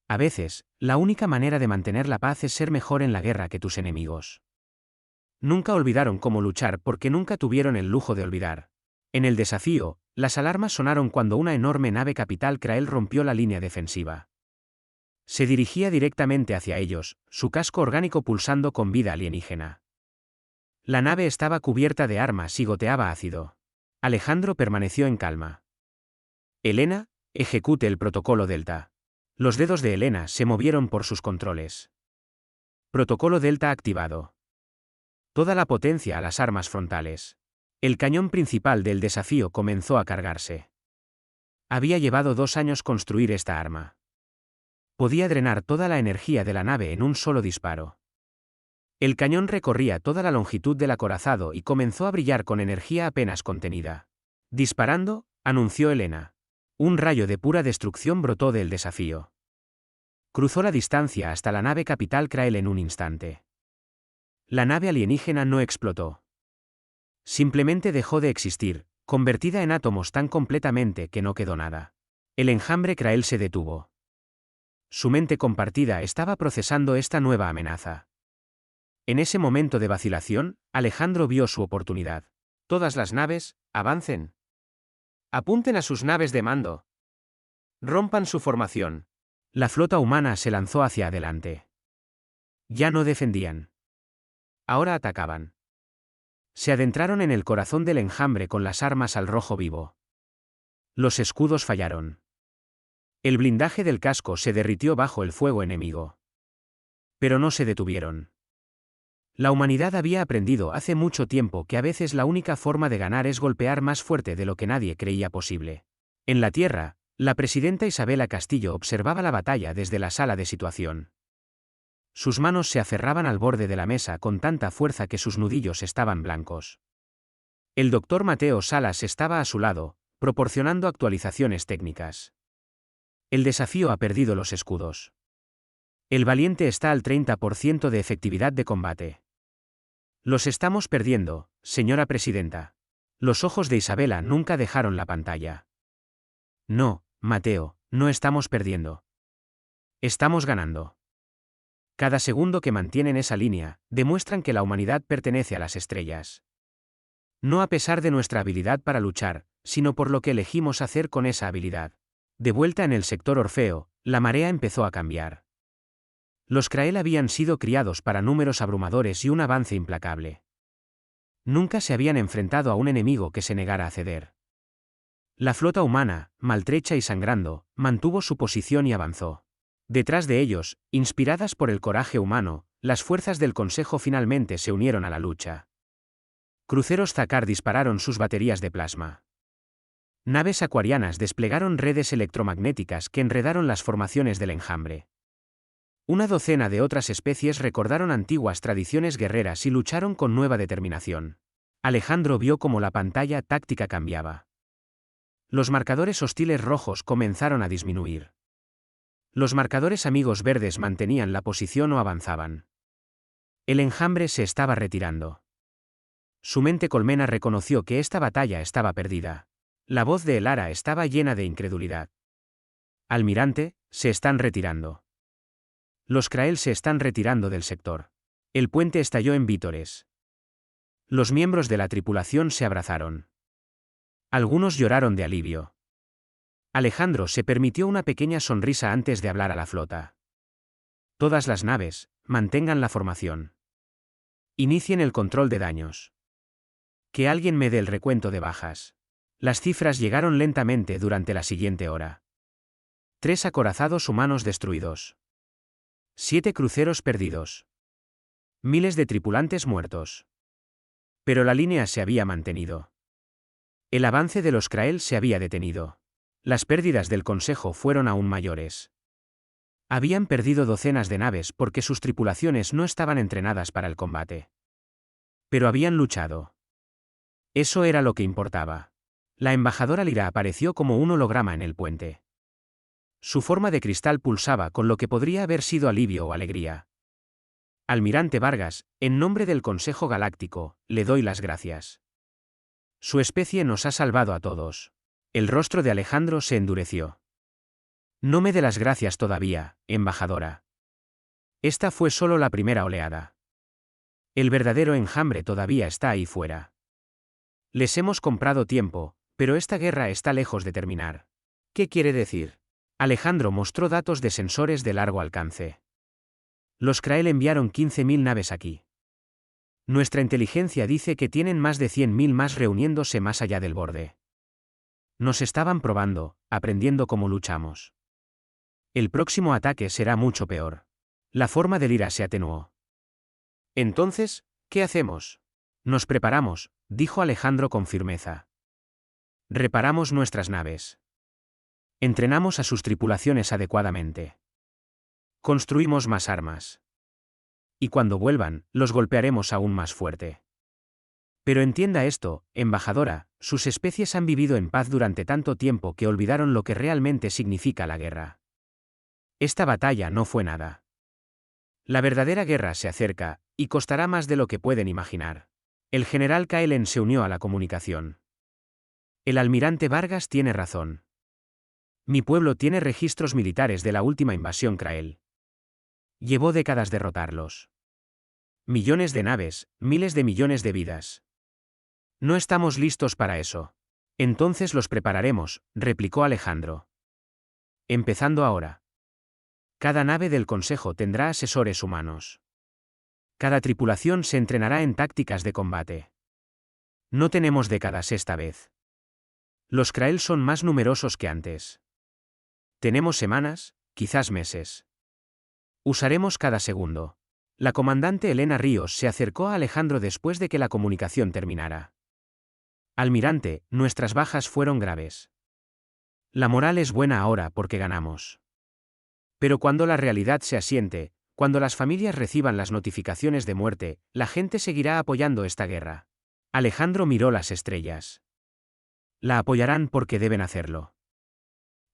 A veces, la única manera de mantener la paz es ser mejor en la guerra que tus enemigos. Nunca olvidaron cómo luchar porque nunca tuvieron el lujo de olvidar. En el desafío, las alarmas sonaron cuando una enorme nave capital Krael rompió la línea defensiva. Se dirigía directamente hacia ellos, su casco orgánico pulsando con vida alienígena. La nave estaba cubierta de armas y goteaba ácido. Alejandro permaneció en calma. Elena, ejecute el protocolo Delta. Los dedos de Elena se movieron por sus controles. Protocolo Delta activado. Toda la potencia a las armas frontales. El cañón principal del desafío comenzó a cargarse. Había llevado 2 años construir esta arma. Podía drenar toda la energía de la nave en un solo disparo. El cañón recorría toda la longitud del acorazado y comenzó a brillar con energía apenas contenida. Disparando, anunció Elena. Un rayo de pura destrucción brotó del desafío. Cruzó la distancia hasta la nave capital Krael en un instante. La nave alienígena no explotó. Simplemente dejó de existir, convertida en átomos tan completamente que no quedó nada. El enjambre Krael se detuvo. Su mente compartida estaba procesando esta nueva amenaza. En ese momento de vacilación, Alejandro vio su oportunidad. Todas las naves, avancen. Apunten a sus naves de mando. Rompan su formación. La flota humana se lanzó hacia adelante. Ya no defendían. Ahora atacaban. Se adentraron en el corazón del enjambre con las armas al rojo vivo. Los escudos fallaron. El blindaje del casco se derritió bajo el fuego enemigo. Pero no se detuvieron. La humanidad había aprendido hace mucho tiempo que a veces la única forma de ganar es golpear más fuerte de lo que nadie creía posible. En la Tierra, la presidenta Isabela Castillo observaba la batalla desde la sala de situación. Sus manos se aferraban al borde de la mesa con tanta fuerza que sus nudillos estaban blancos. El doctor Mateo Salas estaba a su lado, proporcionando actualizaciones técnicas. El desafío ha perdido los escudos. El valiente está al 30% de efectividad de combate. Los estamos perdiendo, señora presidenta. Los ojos de Isabela nunca dejaron la pantalla. No, Mateo, no estamos perdiendo. Estamos ganando. Cada segundo que mantienen esa línea, demuestran que la humanidad pertenece a las estrellas. No a pesar de nuestra habilidad para luchar, sino por lo que elegimos hacer con esa habilidad. De vuelta en el sector Orfeo, la marea empezó a cambiar. Los Krael habían sido criados para números abrumadores y un avance implacable. Nunca se habían enfrentado a un enemigo que se negara a ceder. La flota humana, maltrecha y sangrando, mantuvo su posición y avanzó. Detrás de ellos, inspiradas por el coraje humano, las fuerzas del Consejo finalmente se unieron a la lucha. Cruceros Zakar dispararon sus baterías de plasma. Naves acuarianas desplegaron redes electromagnéticas que enredaron las formaciones del enjambre. Una docena de otras especies recordaron antiguas tradiciones guerreras y lucharon con nueva determinación. Alejandro vio cómo la pantalla táctica cambiaba. Los marcadores hostiles rojos comenzaron a disminuir. Los marcadores amigos verdes mantenían la posición o avanzaban. El enjambre se estaba retirando. Su mente colmena reconoció que esta batalla estaba perdida. La voz de Elara estaba llena de incredulidad. Almirante, se están retirando. Los Krael se están retirando del sector. El puente estalló en vítores. Los miembros de la tripulación se abrazaron. Algunos lloraron de alivio. Alejandro se permitió una pequeña sonrisa antes de hablar a la flota. Todas las naves, mantengan la formación. Inicien el control de daños. Que alguien me dé el recuento de bajas. Las cifras llegaron lentamente durante la siguiente hora. 3 acorazados humanos destruidos. 7 cruceros perdidos. Miles de tripulantes muertos. Pero la línea se había mantenido. El avance de los Krael se había detenido. Las pérdidas del Consejo fueron aún mayores. Habían perdido docenas de naves porque sus tripulaciones no estaban entrenadas para el combate. Pero habían luchado. Eso era lo que importaba. La embajadora Lyra apareció como un holograma en el puente. Su forma de cristal pulsaba con lo que podría haber sido alivio o alegría. Almirante Vargas, en nombre del Consejo Galáctico, le doy las gracias. Su especie nos ha salvado a todos. El rostro de Alejandro se endureció. No me dé las gracias todavía, embajadora. Esta fue solo la primera oleada. El verdadero enjambre todavía está ahí fuera. Les hemos comprado tiempo, pero esta guerra está lejos de terminar. ¿Qué quiere decir? Alejandro mostró datos de sensores de largo alcance. Los Krael enviaron 15.000 naves aquí. Nuestra inteligencia dice que tienen más de 100.000 más reuniéndose más allá del borde. Nos estaban probando, aprendiendo cómo luchamos. El próximo ataque será mucho peor. La forma de Lyra se atenuó. Entonces, ¿qué hacemos? Nos preparamos, dijo Alejandro con firmeza. Reparamos nuestras naves. Entrenamos a sus tripulaciones adecuadamente. Construimos más armas. Y cuando vuelvan, los golpearemos aún más fuerte. Pero entienda esto, embajadora, sus especies han vivido en paz durante tanto tiempo que olvidaron lo que realmente significa la guerra. Esta batalla no fue nada. La verdadera guerra se acerca, y costará más de lo que pueden imaginar. El general Kaelen se unió a la comunicación. El almirante Vargas tiene razón. Mi pueblo tiene registros militares de la última invasión Krael. Llevó décadas derrotarlos. Millones de naves, miles de millones de vidas. No estamos listos para eso. Entonces los prepararemos, replicó Alejandro. Empezando ahora. Cada nave del Consejo tendrá asesores humanos. Cada tripulación se entrenará en tácticas de combate. No tenemos décadas esta vez. Los Krael son más numerosos que antes. Tenemos semanas, quizás meses. Usaremos cada segundo. La comandante Elena Ríos se acercó a Alejandro después de que la comunicación terminara. Almirante, nuestras bajas fueron graves. La moral es buena ahora porque ganamos. Pero cuando la realidad se asiente, Cuando las familias reciban las notificaciones de muerte, la gente seguirá apoyando esta guerra. Alejandro miró las estrellas. La apoyarán porque deben hacerlo.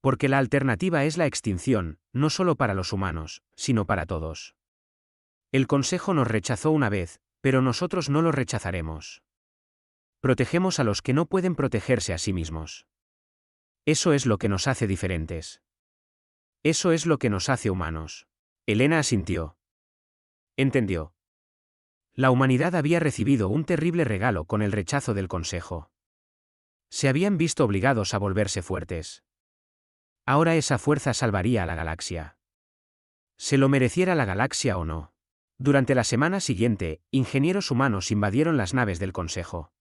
Porque la alternativa es la extinción, no solo para los humanos, sino para todos. El Consejo nos rechazó una vez, pero nosotros no lo rechazaremos. Protegemos a los que no pueden protegerse a sí mismos. Eso es lo que nos hace diferentes. Eso es lo que nos hace humanos. Elena asintió. Entendió. La humanidad había recibido un terrible regalo con el rechazo del Consejo. Se habían visto obligados a volverse fuertes. Ahora esa fuerza salvaría a la galaxia. Se lo mereciera la galaxia o no. Durante la semana siguiente, ingenieros humanos invadieron las naves del Consejo.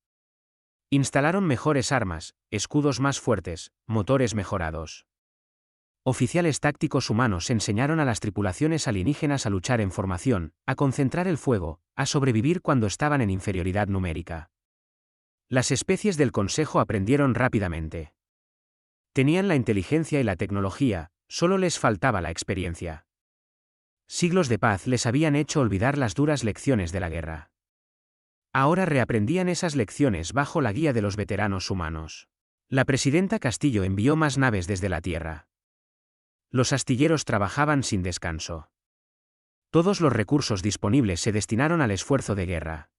Instalaron mejores armas, escudos más fuertes, motores mejorados. Oficiales tácticos humanos enseñaron a las tripulaciones alienígenas a luchar en formación, a concentrar el fuego, a sobrevivir cuando estaban en inferioridad numérica. Las especies del Consejo aprendieron rápidamente. Tenían la inteligencia y la tecnología, solo les faltaba la experiencia. Siglos de paz les habían hecho olvidar las duras lecciones de la guerra. Ahora reaprendían esas lecciones bajo la guía de los veteranos humanos. La presidenta Castillo envió más naves desde la Tierra. Los astilleros trabajaban sin descanso. Todos los recursos disponibles se destinaron al esfuerzo de guerra.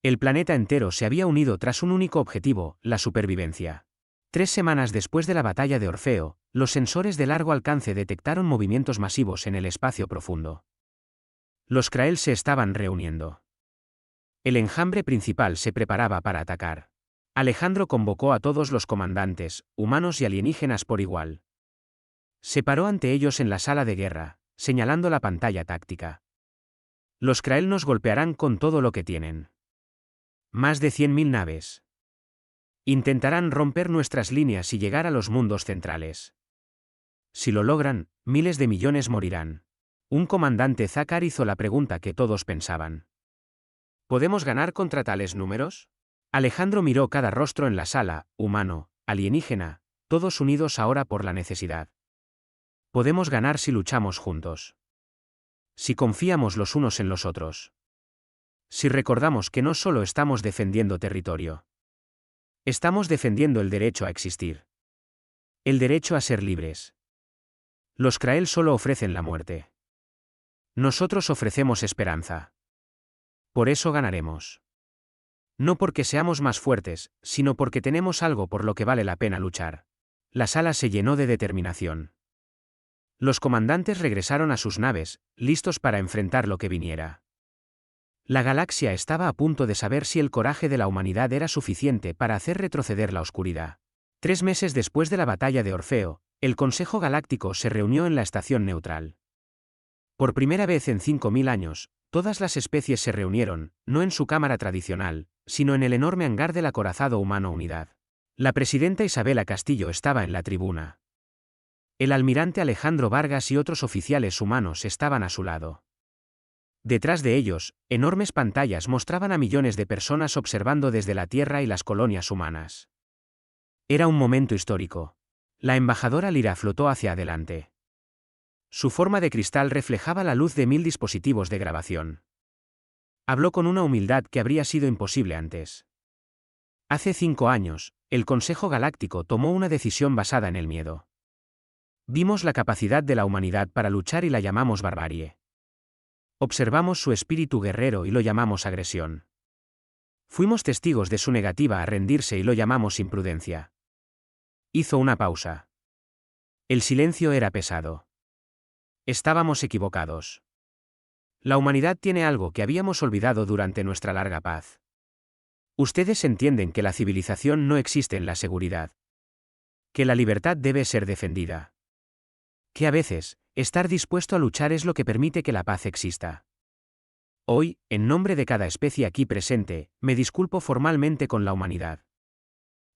El planeta entero se había unido tras un único objetivo, la supervivencia. 3 semanas después de la batalla de Orfeo, los sensores de largo alcance detectaron movimientos masivos en el espacio profundo. Los Krael se estaban reuniendo. El enjambre principal se preparaba para atacar. Alejandro convocó a todos los comandantes, humanos y alienígenas por igual. Se paró ante ellos en la sala de guerra, señalando la pantalla táctica. Los Krael nos golpearán con todo lo que tienen. Más de 100.000 naves. Intentarán romper nuestras líneas y llegar a los mundos centrales. Si lo logran, miles de millones morirán. Un comandante Zakar hizo la pregunta que todos pensaban. ¿Podemos ganar contra tales números? Alejandro miró cada rostro en la sala, humano, alienígena, todos unidos ahora por la necesidad. Podemos ganar si luchamos juntos. Si confiamos los unos en los otros. Si recordamos que no solo estamos defendiendo territorio. Estamos defendiendo el derecho a existir. El derecho a ser libres. Los Krael solo ofrecen la muerte. Nosotros ofrecemos esperanza. Por eso ganaremos. No porque seamos más fuertes, sino porque tenemos algo por lo que vale la pena luchar. La sala se llenó de determinación. Los comandantes regresaron a sus naves, listos para enfrentar lo que viniera. La galaxia estaba a punto de saber si el coraje de la humanidad era suficiente para hacer retroceder la oscuridad. 3 meses después de la batalla de Orfeo, el Consejo Galáctico se reunió en la estación neutral. Por primera vez en 5.000 años, todas las especies se reunieron, no en su cámara tradicional, sino en el enorme hangar del acorazado humano Unidad. La presidenta Isabela Castillo estaba en la tribuna. El almirante Alejandro Vargas y otros oficiales humanos estaban a su lado. Detrás de ellos, enormes pantallas mostraban a millones de personas observando desde la Tierra y las colonias humanas. Era un momento histórico. La embajadora Lyra flotó hacia adelante. Su forma de cristal reflejaba la luz de 1000 dispositivos de grabación. Habló con una humildad que habría sido imposible antes. Hace 5 años, el Consejo Galáctico tomó una decisión basada en el miedo. Vimos la capacidad de la humanidad para luchar y la llamamos barbarie. Observamos su espíritu guerrero y lo llamamos agresión. Fuimos testigos de su negativa a rendirse y lo llamamos imprudencia. Hizo una pausa. El silencio era pesado. Estábamos equivocados. La humanidad tiene algo que habíamos olvidado durante nuestra larga paz. Ustedes entienden que la civilización no existe en la seguridad. Que la libertad debe ser defendida. Que a veces, estar dispuesto a luchar es lo que permite que la paz exista. Hoy, en nombre de cada especie aquí presente, me disculpo formalmente con la humanidad.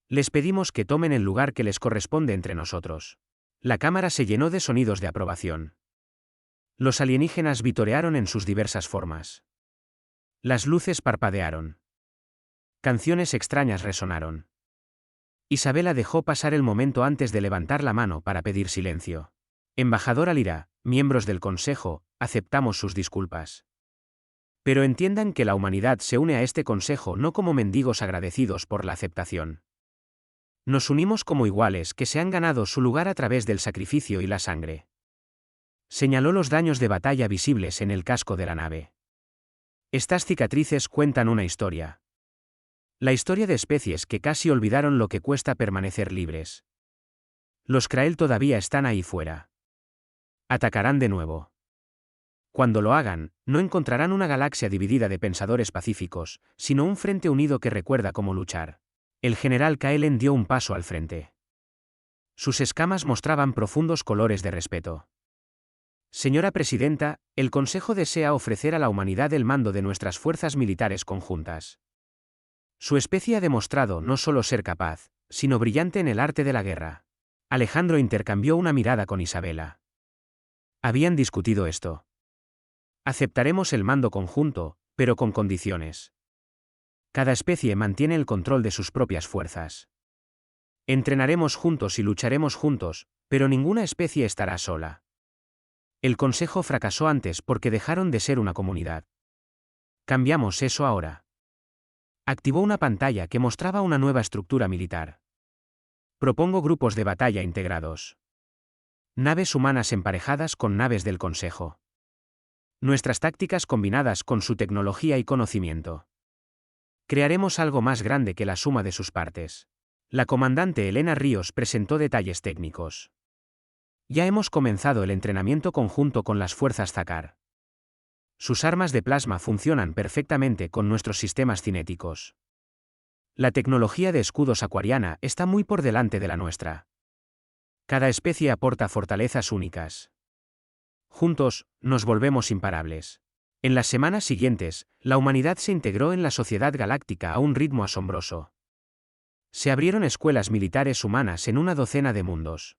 Les pedimos que tomen el lugar que les corresponde entre nosotros. La cámara se llenó de sonidos de aprobación. Los alienígenas vitorearon en sus diversas formas. Las luces parpadearon. Canciones extrañas resonaron. Isabela dejó pasar el momento antes de levantar la mano para pedir silencio. Embajadora Lyra, miembros del Consejo, aceptamos sus disculpas. Pero entiendan que la humanidad se une a este consejo no como mendigos agradecidos por la aceptación. Nos unimos como iguales que se han ganado su lugar a través del sacrificio y la sangre. Señaló los daños de batalla visibles en el casco de la nave. Estas cicatrices cuentan una historia. La historia de especies que casi olvidaron lo que cuesta permanecer libres. Los Krael todavía están ahí fuera. Atacarán de nuevo. Cuando lo hagan, no encontrarán una galaxia dividida de pensadores pacíficos, sino un frente unido que recuerda cómo luchar. El general Kaelen dio un paso al frente. Sus escamas mostraban profundos colores de respeto. Señora Presidenta, el Consejo desea ofrecer a la humanidad el mando de nuestras fuerzas militares conjuntas. Su especie ha demostrado no solo ser capaz, sino brillante en el arte de la guerra. Alejandro intercambió una mirada con Isabela. Habían discutido esto. Aceptaremos el mando conjunto, pero con condiciones. Cada especie mantiene el control de sus propias fuerzas. Entrenaremos juntos y lucharemos juntos, pero ninguna especie estará sola. El Consejo fracasó antes porque dejaron de ser una comunidad. Cambiamos eso ahora. Activó una pantalla que mostraba una nueva estructura militar. Propongo grupos de batalla integrados. Naves humanas emparejadas con naves del Consejo. Nuestras tácticas combinadas con su tecnología y conocimiento. Crearemos algo más grande que la suma de sus partes. La comandante Elena Ríos presentó detalles técnicos. Ya hemos comenzado el entrenamiento conjunto con las fuerzas Zakar. Sus armas de plasma funcionan perfectamente con nuestros sistemas cinéticos. La tecnología de escudos acuariana está muy por delante de la nuestra. Cada especie aporta fortalezas únicas. Juntos, nos volvemos imparables. En las semanas siguientes, la humanidad se integró en la sociedad galáctica a un ritmo asombroso. Se abrieron escuelas militares humanas en una docena de mundos.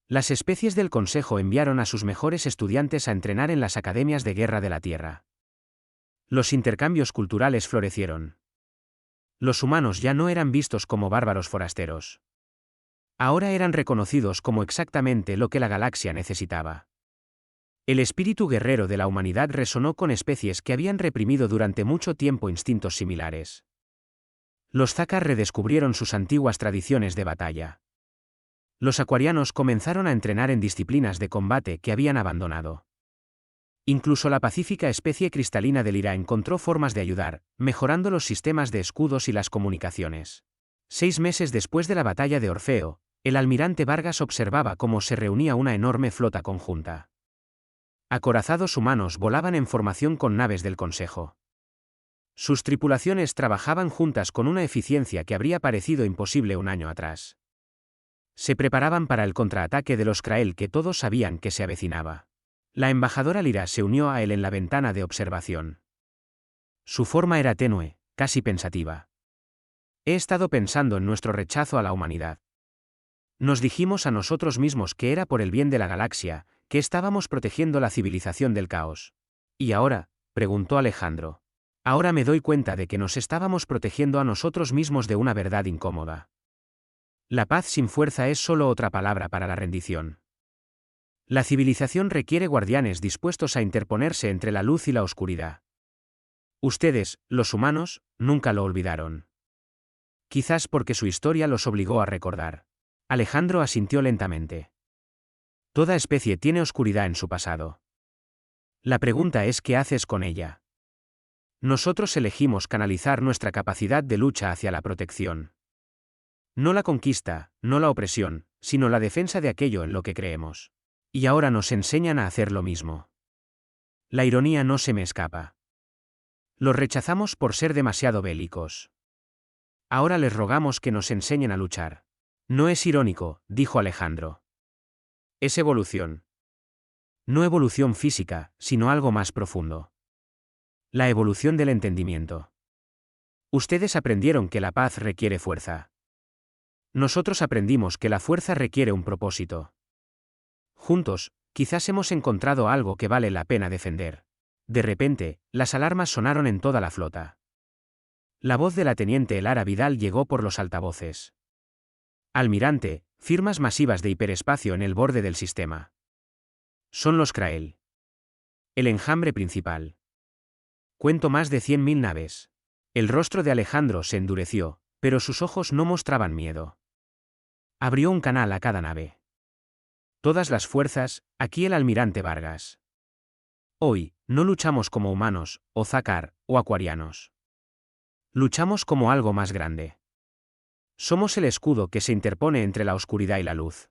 Las especies del Consejo enviaron a sus mejores estudiantes a entrenar en las academias de guerra de la Tierra. Los intercambios culturales florecieron. Los humanos ya no eran vistos como bárbaros forasteros. Ahora eran reconocidos como exactamente lo que la galaxia necesitaba. El espíritu guerrero de la humanidad resonó con especies que habían reprimido durante mucho tiempo instintos similares. Los Zakar redescubrieron sus antiguas tradiciones de batalla. Los acuarianos comenzaron a entrenar en disciplinas de combate que habían abandonado. Incluso la pacífica especie cristalina del Ira encontró formas de ayudar, mejorando los sistemas de escudos y las comunicaciones. 6 meses después de la batalla de Orfeo, el almirante Vargas observaba cómo se reunía una enorme flota conjunta. Acorazados humanos volaban en formación con naves del Consejo. Sus tripulaciones trabajaban juntas con una eficiencia que habría parecido imposible un año atrás. Se preparaban para el contraataque de los Krael que todos sabían que se avecinaba. La embajadora Lyra se unió a él en la ventana de observación. Su forma era tenue, casi pensativa. He estado pensando en nuestro rechazo a la humanidad. Nos dijimos a nosotros mismos que era por el bien de la galaxia, que estábamos protegiendo la civilización del caos. ¿Y ahora?, preguntó Alejandro. Ahora me doy cuenta de que nos estábamos protegiendo a nosotros mismos de una verdad incómoda. La paz sin fuerza es solo otra palabra para la rendición. La civilización requiere guardianes dispuestos a interponerse entre la luz y la oscuridad. Ustedes, los humanos, nunca lo olvidaron. Quizás porque su historia los obligó a recordar. Alejandro asintió lentamente. Toda especie tiene oscuridad en su pasado. La pregunta es ¿qué haces con ella? Nosotros elegimos canalizar nuestra capacidad de lucha hacia la protección. No la conquista, no la opresión, sino la defensa de aquello en lo que creemos. Y ahora nos enseñan a hacer lo mismo. La ironía no se me escapa. Los rechazamos por ser demasiado bélicos. Ahora les rogamos que nos enseñen a luchar. No es irónico, dijo Alejandro. Es evolución. No evolución física, sino algo más profundo. La evolución del entendimiento. Ustedes aprendieron que la paz requiere fuerza. Nosotros aprendimos que la fuerza requiere un propósito. Juntos, quizás hemos encontrado algo que vale la pena defender. De repente, las alarmas sonaron en toda la flota. La voz de la teniente Elara Vidal llegó por los altavoces. Almirante, firmas masivas de hiperespacio en el borde del sistema. Son los Krael. El enjambre principal. Cuento más de 100.000 naves. El rostro de Alejandro se endureció, pero sus ojos no mostraban miedo. Abrió un canal a cada nave. Todas las fuerzas, aquí el almirante Vargas. Hoy, no luchamos como humanos, o Zácar, o acuarianos. Luchamos como algo más grande. Somos el escudo que se interpone entre la oscuridad y la luz.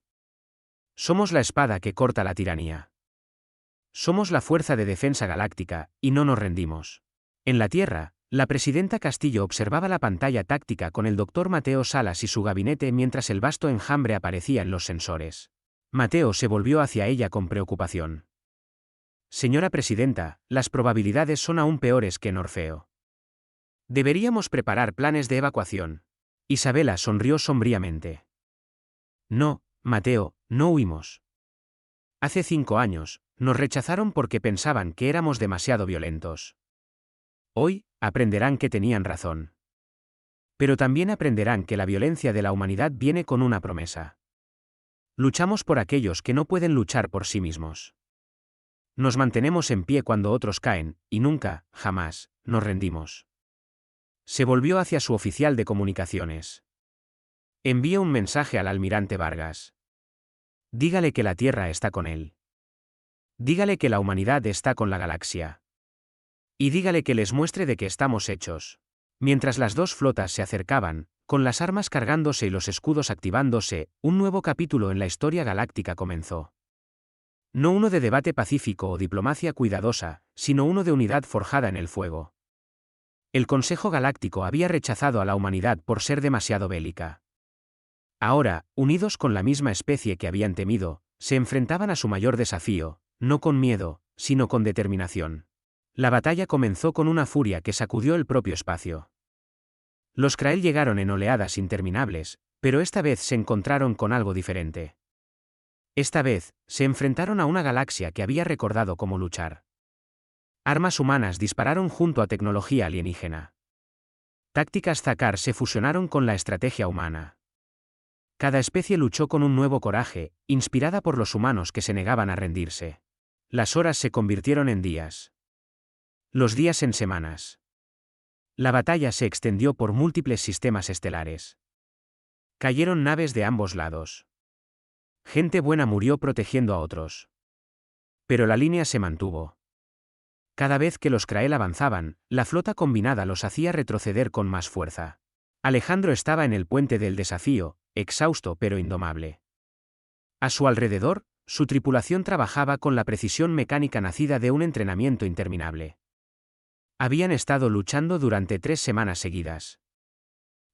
Somos la espada que corta la tiranía. Somos la fuerza de defensa galáctica, y no nos rendimos. En la Tierra, la presidenta Castillo observaba la pantalla táctica con el doctor Mateo Salas y su gabinete mientras el vasto enjambre aparecía en los sensores. Mateo se volvió hacia ella con preocupación. Señora presidenta, las probabilidades son aún peores que en Orfeo. Deberíamos preparar planes de evacuación. Isabela sonrió sombríamente. No, Mateo, no huimos. Hace 5 años, nos rechazaron porque pensaban que éramos demasiado violentos. Hoy, aprenderán que tenían razón. Pero también aprenderán que la violencia de la humanidad viene con una promesa. Luchamos por aquellos que no pueden luchar por sí mismos. Nos mantenemos en pie cuando otros caen, y nunca, jamás, nos rendimos. Se volvió hacia su oficial de comunicaciones. Envía un mensaje al almirante Vargas. Dígale que la Tierra está con él. Dígale que la humanidad está con la galaxia. Y dígale que les muestre de qué estamos hechos. Mientras las dos flotas se acercaban, con las armas cargándose y los escudos activándose, un nuevo capítulo en la historia galáctica comenzó. No uno de debate pacífico o diplomacia cuidadosa, sino uno de unidad forjada en el fuego. El Consejo Galáctico había rechazado a la humanidad por ser demasiado bélica. Ahora, unidos con la misma especie que habían temido, se enfrentaban a su mayor desafío, no con miedo, sino con determinación. La batalla comenzó con una furia que sacudió el propio espacio. Los Krael llegaron en oleadas interminables, pero esta vez se encontraron con algo diferente. Esta vez, se enfrentaron a una galaxia que había recordado cómo luchar. Armas humanas dispararon junto a tecnología alienígena. Tácticas Zácar se fusionaron con la estrategia humana. Cada especie luchó con un nuevo coraje, inspirada por los humanos que se negaban a rendirse. Las horas se convirtieron en días. Los días en semanas. La batalla se extendió por múltiples sistemas estelares. Cayeron naves de ambos lados. Gente buena murió protegiendo a otros. Pero la línea se mantuvo. Cada vez que los Krael avanzaban, la flota combinada los hacía retroceder con más fuerza. Alejandro estaba en el puente del desafío, exhausto pero indomable. A su alrededor, su tripulación trabajaba con la precisión mecánica nacida de un entrenamiento interminable. Habían estado luchando durante 3 semanas seguidas.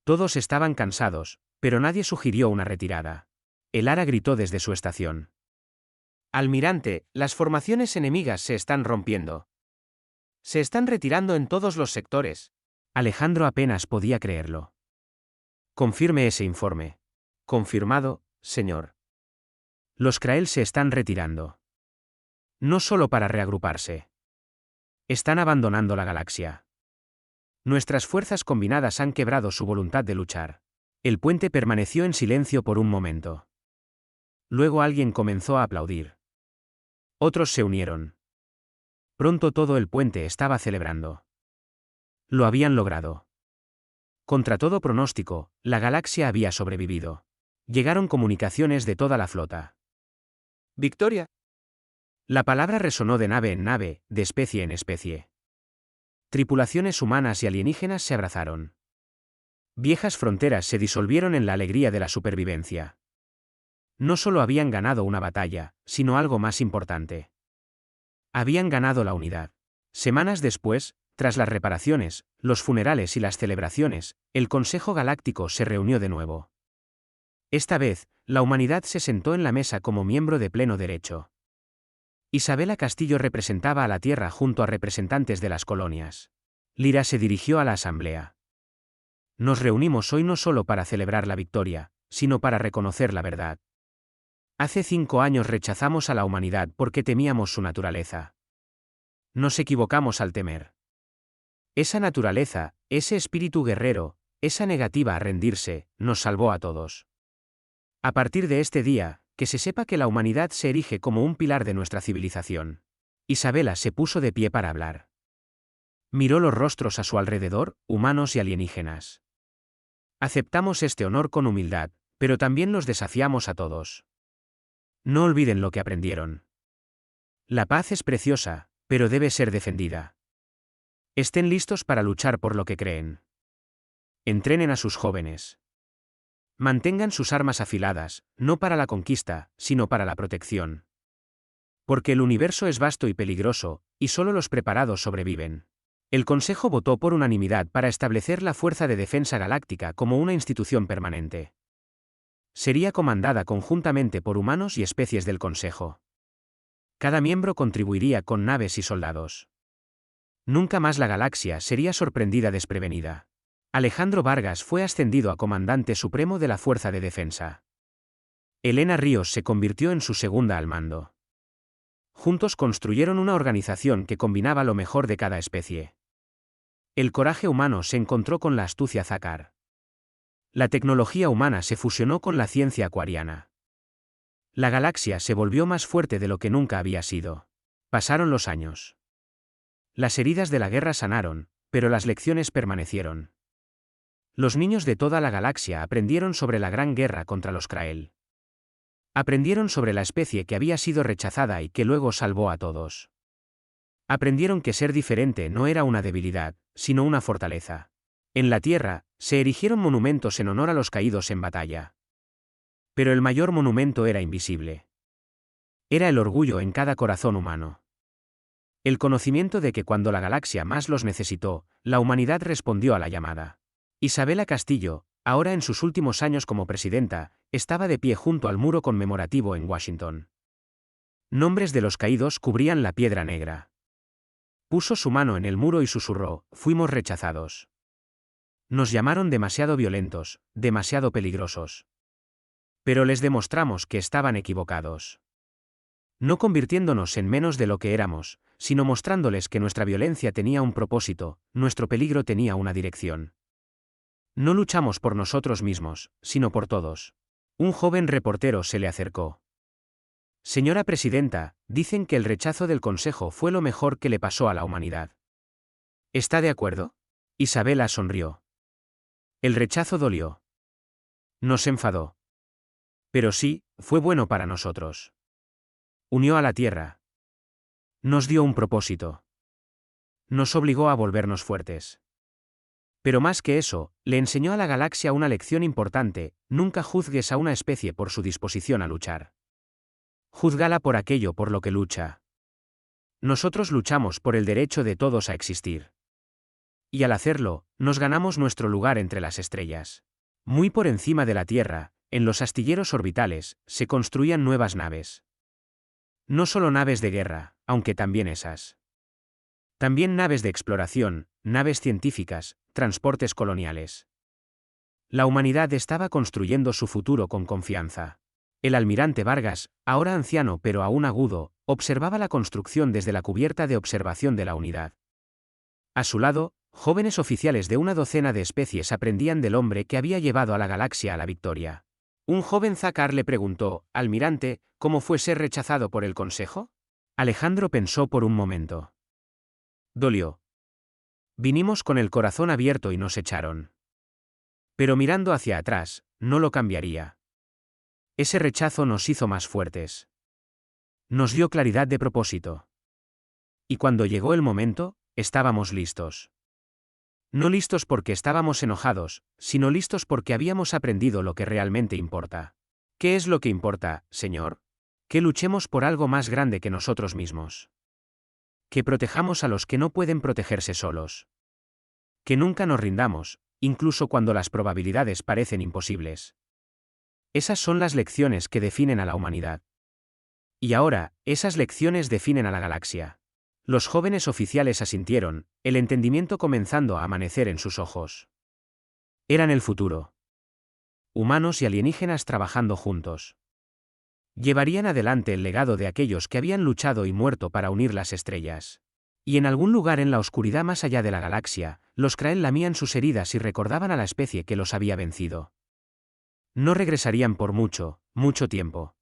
Todos estaban cansados, pero nadie sugirió una retirada. El Ara gritó desde su estación. Almirante, las formaciones enemigas se están rompiendo. Se están retirando en todos los sectores. Alejandro apenas podía creerlo. Confirme ese informe. Confirmado, señor. Los Krael se están retirando. No solo para reagruparse. Están abandonando la galaxia. Nuestras fuerzas combinadas han quebrado su voluntad de luchar. El puente permaneció en silencio por un momento. Luego alguien comenzó a aplaudir. Otros se unieron. Pronto todo el puente estaba celebrando. Lo habían logrado. Contra todo pronóstico, la galaxia había sobrevivido. Llegaron comunicaciones de toda la flota. ¡Victoria! La palabra resonó de nave en nave, de especie en especie. Tripulaciones humanas y alienígenas se abrazaron. Viejas fronteras se disolvieron en la alegría de la supervivencia. No solo habían ganado una batalla, sino algo más importante. Habían ganado la unidad. Semanas después, tras las reparaciones, los funerales y las celebraciones, el Consejo Galáctico se reunió de nuevo. Esta vez, la humanidad se sentó en la mesa como miembro de pleno derecho. Isabela Castillo representaba a la Tierra junto a representantes de las colonias. Lyra se dirigió a la asamblea. Nos reunimos hoy no solo para celebrar la victoria, sino para reconocer la verdad. Hace 5 años rechazamos a la humanidad porque temíamos su naturaleza. Nos equivocamos al temer. Esa naturaleza, ese espíritu guerrero, esa negativa a rendirse, nos salvó a todos. A partir de este día, que se sepa que la humanidad se erige como un pilar de nuestra civilización. Isabela se puso de pie para hablar. Miró los rostros a su alrededor, humanos y alienígenas. Aceptamos este honor con humildad, pero también los desafiamos a todos. No olviden lo que aprendieron. La paz es preciosa, pero debe ser defendida. Estén listos para luchar por lo que creen. Entrenen a sus jóvenes. Mantengan sus armas afiladas, no para la conquista, sino para la protección. Porque el universo es vasto y peligroso, y solo los preparados sobreviven. El Consejo votó por unanimidad para establecer la Fuerza de Defensa Galáctica como una institución permanente. Sería comandada conjuntamente por humanos y especies del Consejo. Cada miembro contribuiría con naves y soldados. Nunca más la galaxia sería sorprendida desprevenida. Alejandro Vargas fue ascendido a comandante supremo de la Fuerza de Defensa. Elena Ríos se convirtió en su segunda al mando. Juntos construyeron una organización que combinaba lo mejor de cada especie. El coraje humano se encontró con la astucia Zácar. La tecnología humana se fusionó con la ciencia acuariana. La galaxia se volvió más fuerte de lo que nunca había sido. Pasaron los años. Las heridas de la guerra sanaron, pero las lecciones permanecieron. Los niños de toda la galaxia aprendieron sobre la gran guerra contra los Krael. Aprendieron sobre la especie que había sido rechazada y que luego salvó a todos. Aprendieron que ser diferente no era una debilidad, sino una fortaleza. En la Tierra, se erigieron monumentos en honor a los caídos en batalla. Pero el mayor monumento era invisible. Era el orgullo en cada corazón humano. El conocimiento de que cuando la galaxia más los necesitó, la humanidad respondió a la llamada. Isabela Castillo, ahora en sus últimos años como presidenta, estaba de pie junto al muro conmemorativo en Washington. Nombres de los caídos cubrían la piedra negra. Puso su mano en el muro y susurró: fuimos rechazados. Nos llamaron demasiado violentos, demasiado peligrosos. Pero les demostramos que estaban equivocados. No convirtiéndonos en menos de lo que éramos, sino mostrándoles que nuestra violencia tenía un propósito, nuestro peligro tenía una dirección. No luchamos por nosotros mismos, sino por todos. Un joven reportero se le acercó. Señora presidenta, dicen que el rechazo del Consejo fue lo mejor que le pasó a la humanidad. ¿Está de acuerdo? Isabela sonrió. El rechazo dolió. Nos enfadó. Pero sí, fue bueno para nosotros. Unió a la Tierra. Nos dio un propósito. Nos obligó a volvernos fuertes. Pero más que eso, le enseñó a la galaxia una lección importante: nunca juzgues a una especie por su disposición a luchar. Júzgala por aquello por lo que lucha. Nosotros luchamos por el derecho de todos a existir. Y al hacerlo, nos ganamos nuestro lugar entre las estrellas. Muy por encima de la Tierra, en los astilleros orbitales, se construían nuevas naves. No solo naves de guerra, aunque también esas. También naves de exploración, naves científicas, transportes coloniales. La humanidad estaba construyendo su futuro con confianza. El almirante Vargas, ahora anciano pero aún agudo, observaba la construcción desde la cubierta de observación de la unidad. A su lado, jóvenes oficiales de una docena de especies aprendían del hombre que había llevado a la galaxia a la victoria. Un joven Zácar le preguntó: «Almirante, ¿cómo fue ser rechazado por el Consejo?» Alejandro pensó por un momento. Dolió. Vinimos con el corazón abierto y nos echaron. Pero mirando hacia atrás, no lo cambiaría. Ese rechazo nos hizo más fuertes. Nos dio claridad de propósito. Y cuando llegó el momento, estábamos listos. No listos porque estábamos enojados, sino listos porque habíamos aprendido lo que realmente importa. ¿Qué es lo que importa, señor? Que luchemos por algo más grande que nosotros mismos. Que protejamos a los que no pueden protegerse solos. Que nunca nos rindamos, incluso cuando las probabilidades parecen imposibles. Esas son las lecciones que definen a la humanidad. Y ahora, esas lecciones definen a la galaxia. Los jóvenes oficiales asintieron, el entendimiento comenzando a amanecer en sus ojos. Eran el futuro. Humanos y alienígenas trabajando juntos. Llevarían adelante el legado de aquellos que habían luchado y muerto para unir las estrellas. Y en algún lugar en la oscuridad más allá de la galaxia, los Krael lamían sus heridas y recordaban a la especie que los había vencido. No regresarían por mucho, mucho tiempo.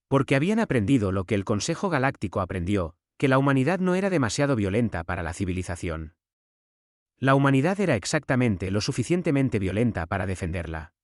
Porque habían aprendido lo que el Consejo Galáctico aprendió: Que la humanidad no era demasiado violenta para la civilización. La humanidad era exactamente lo suficientemente violenta para defenderla.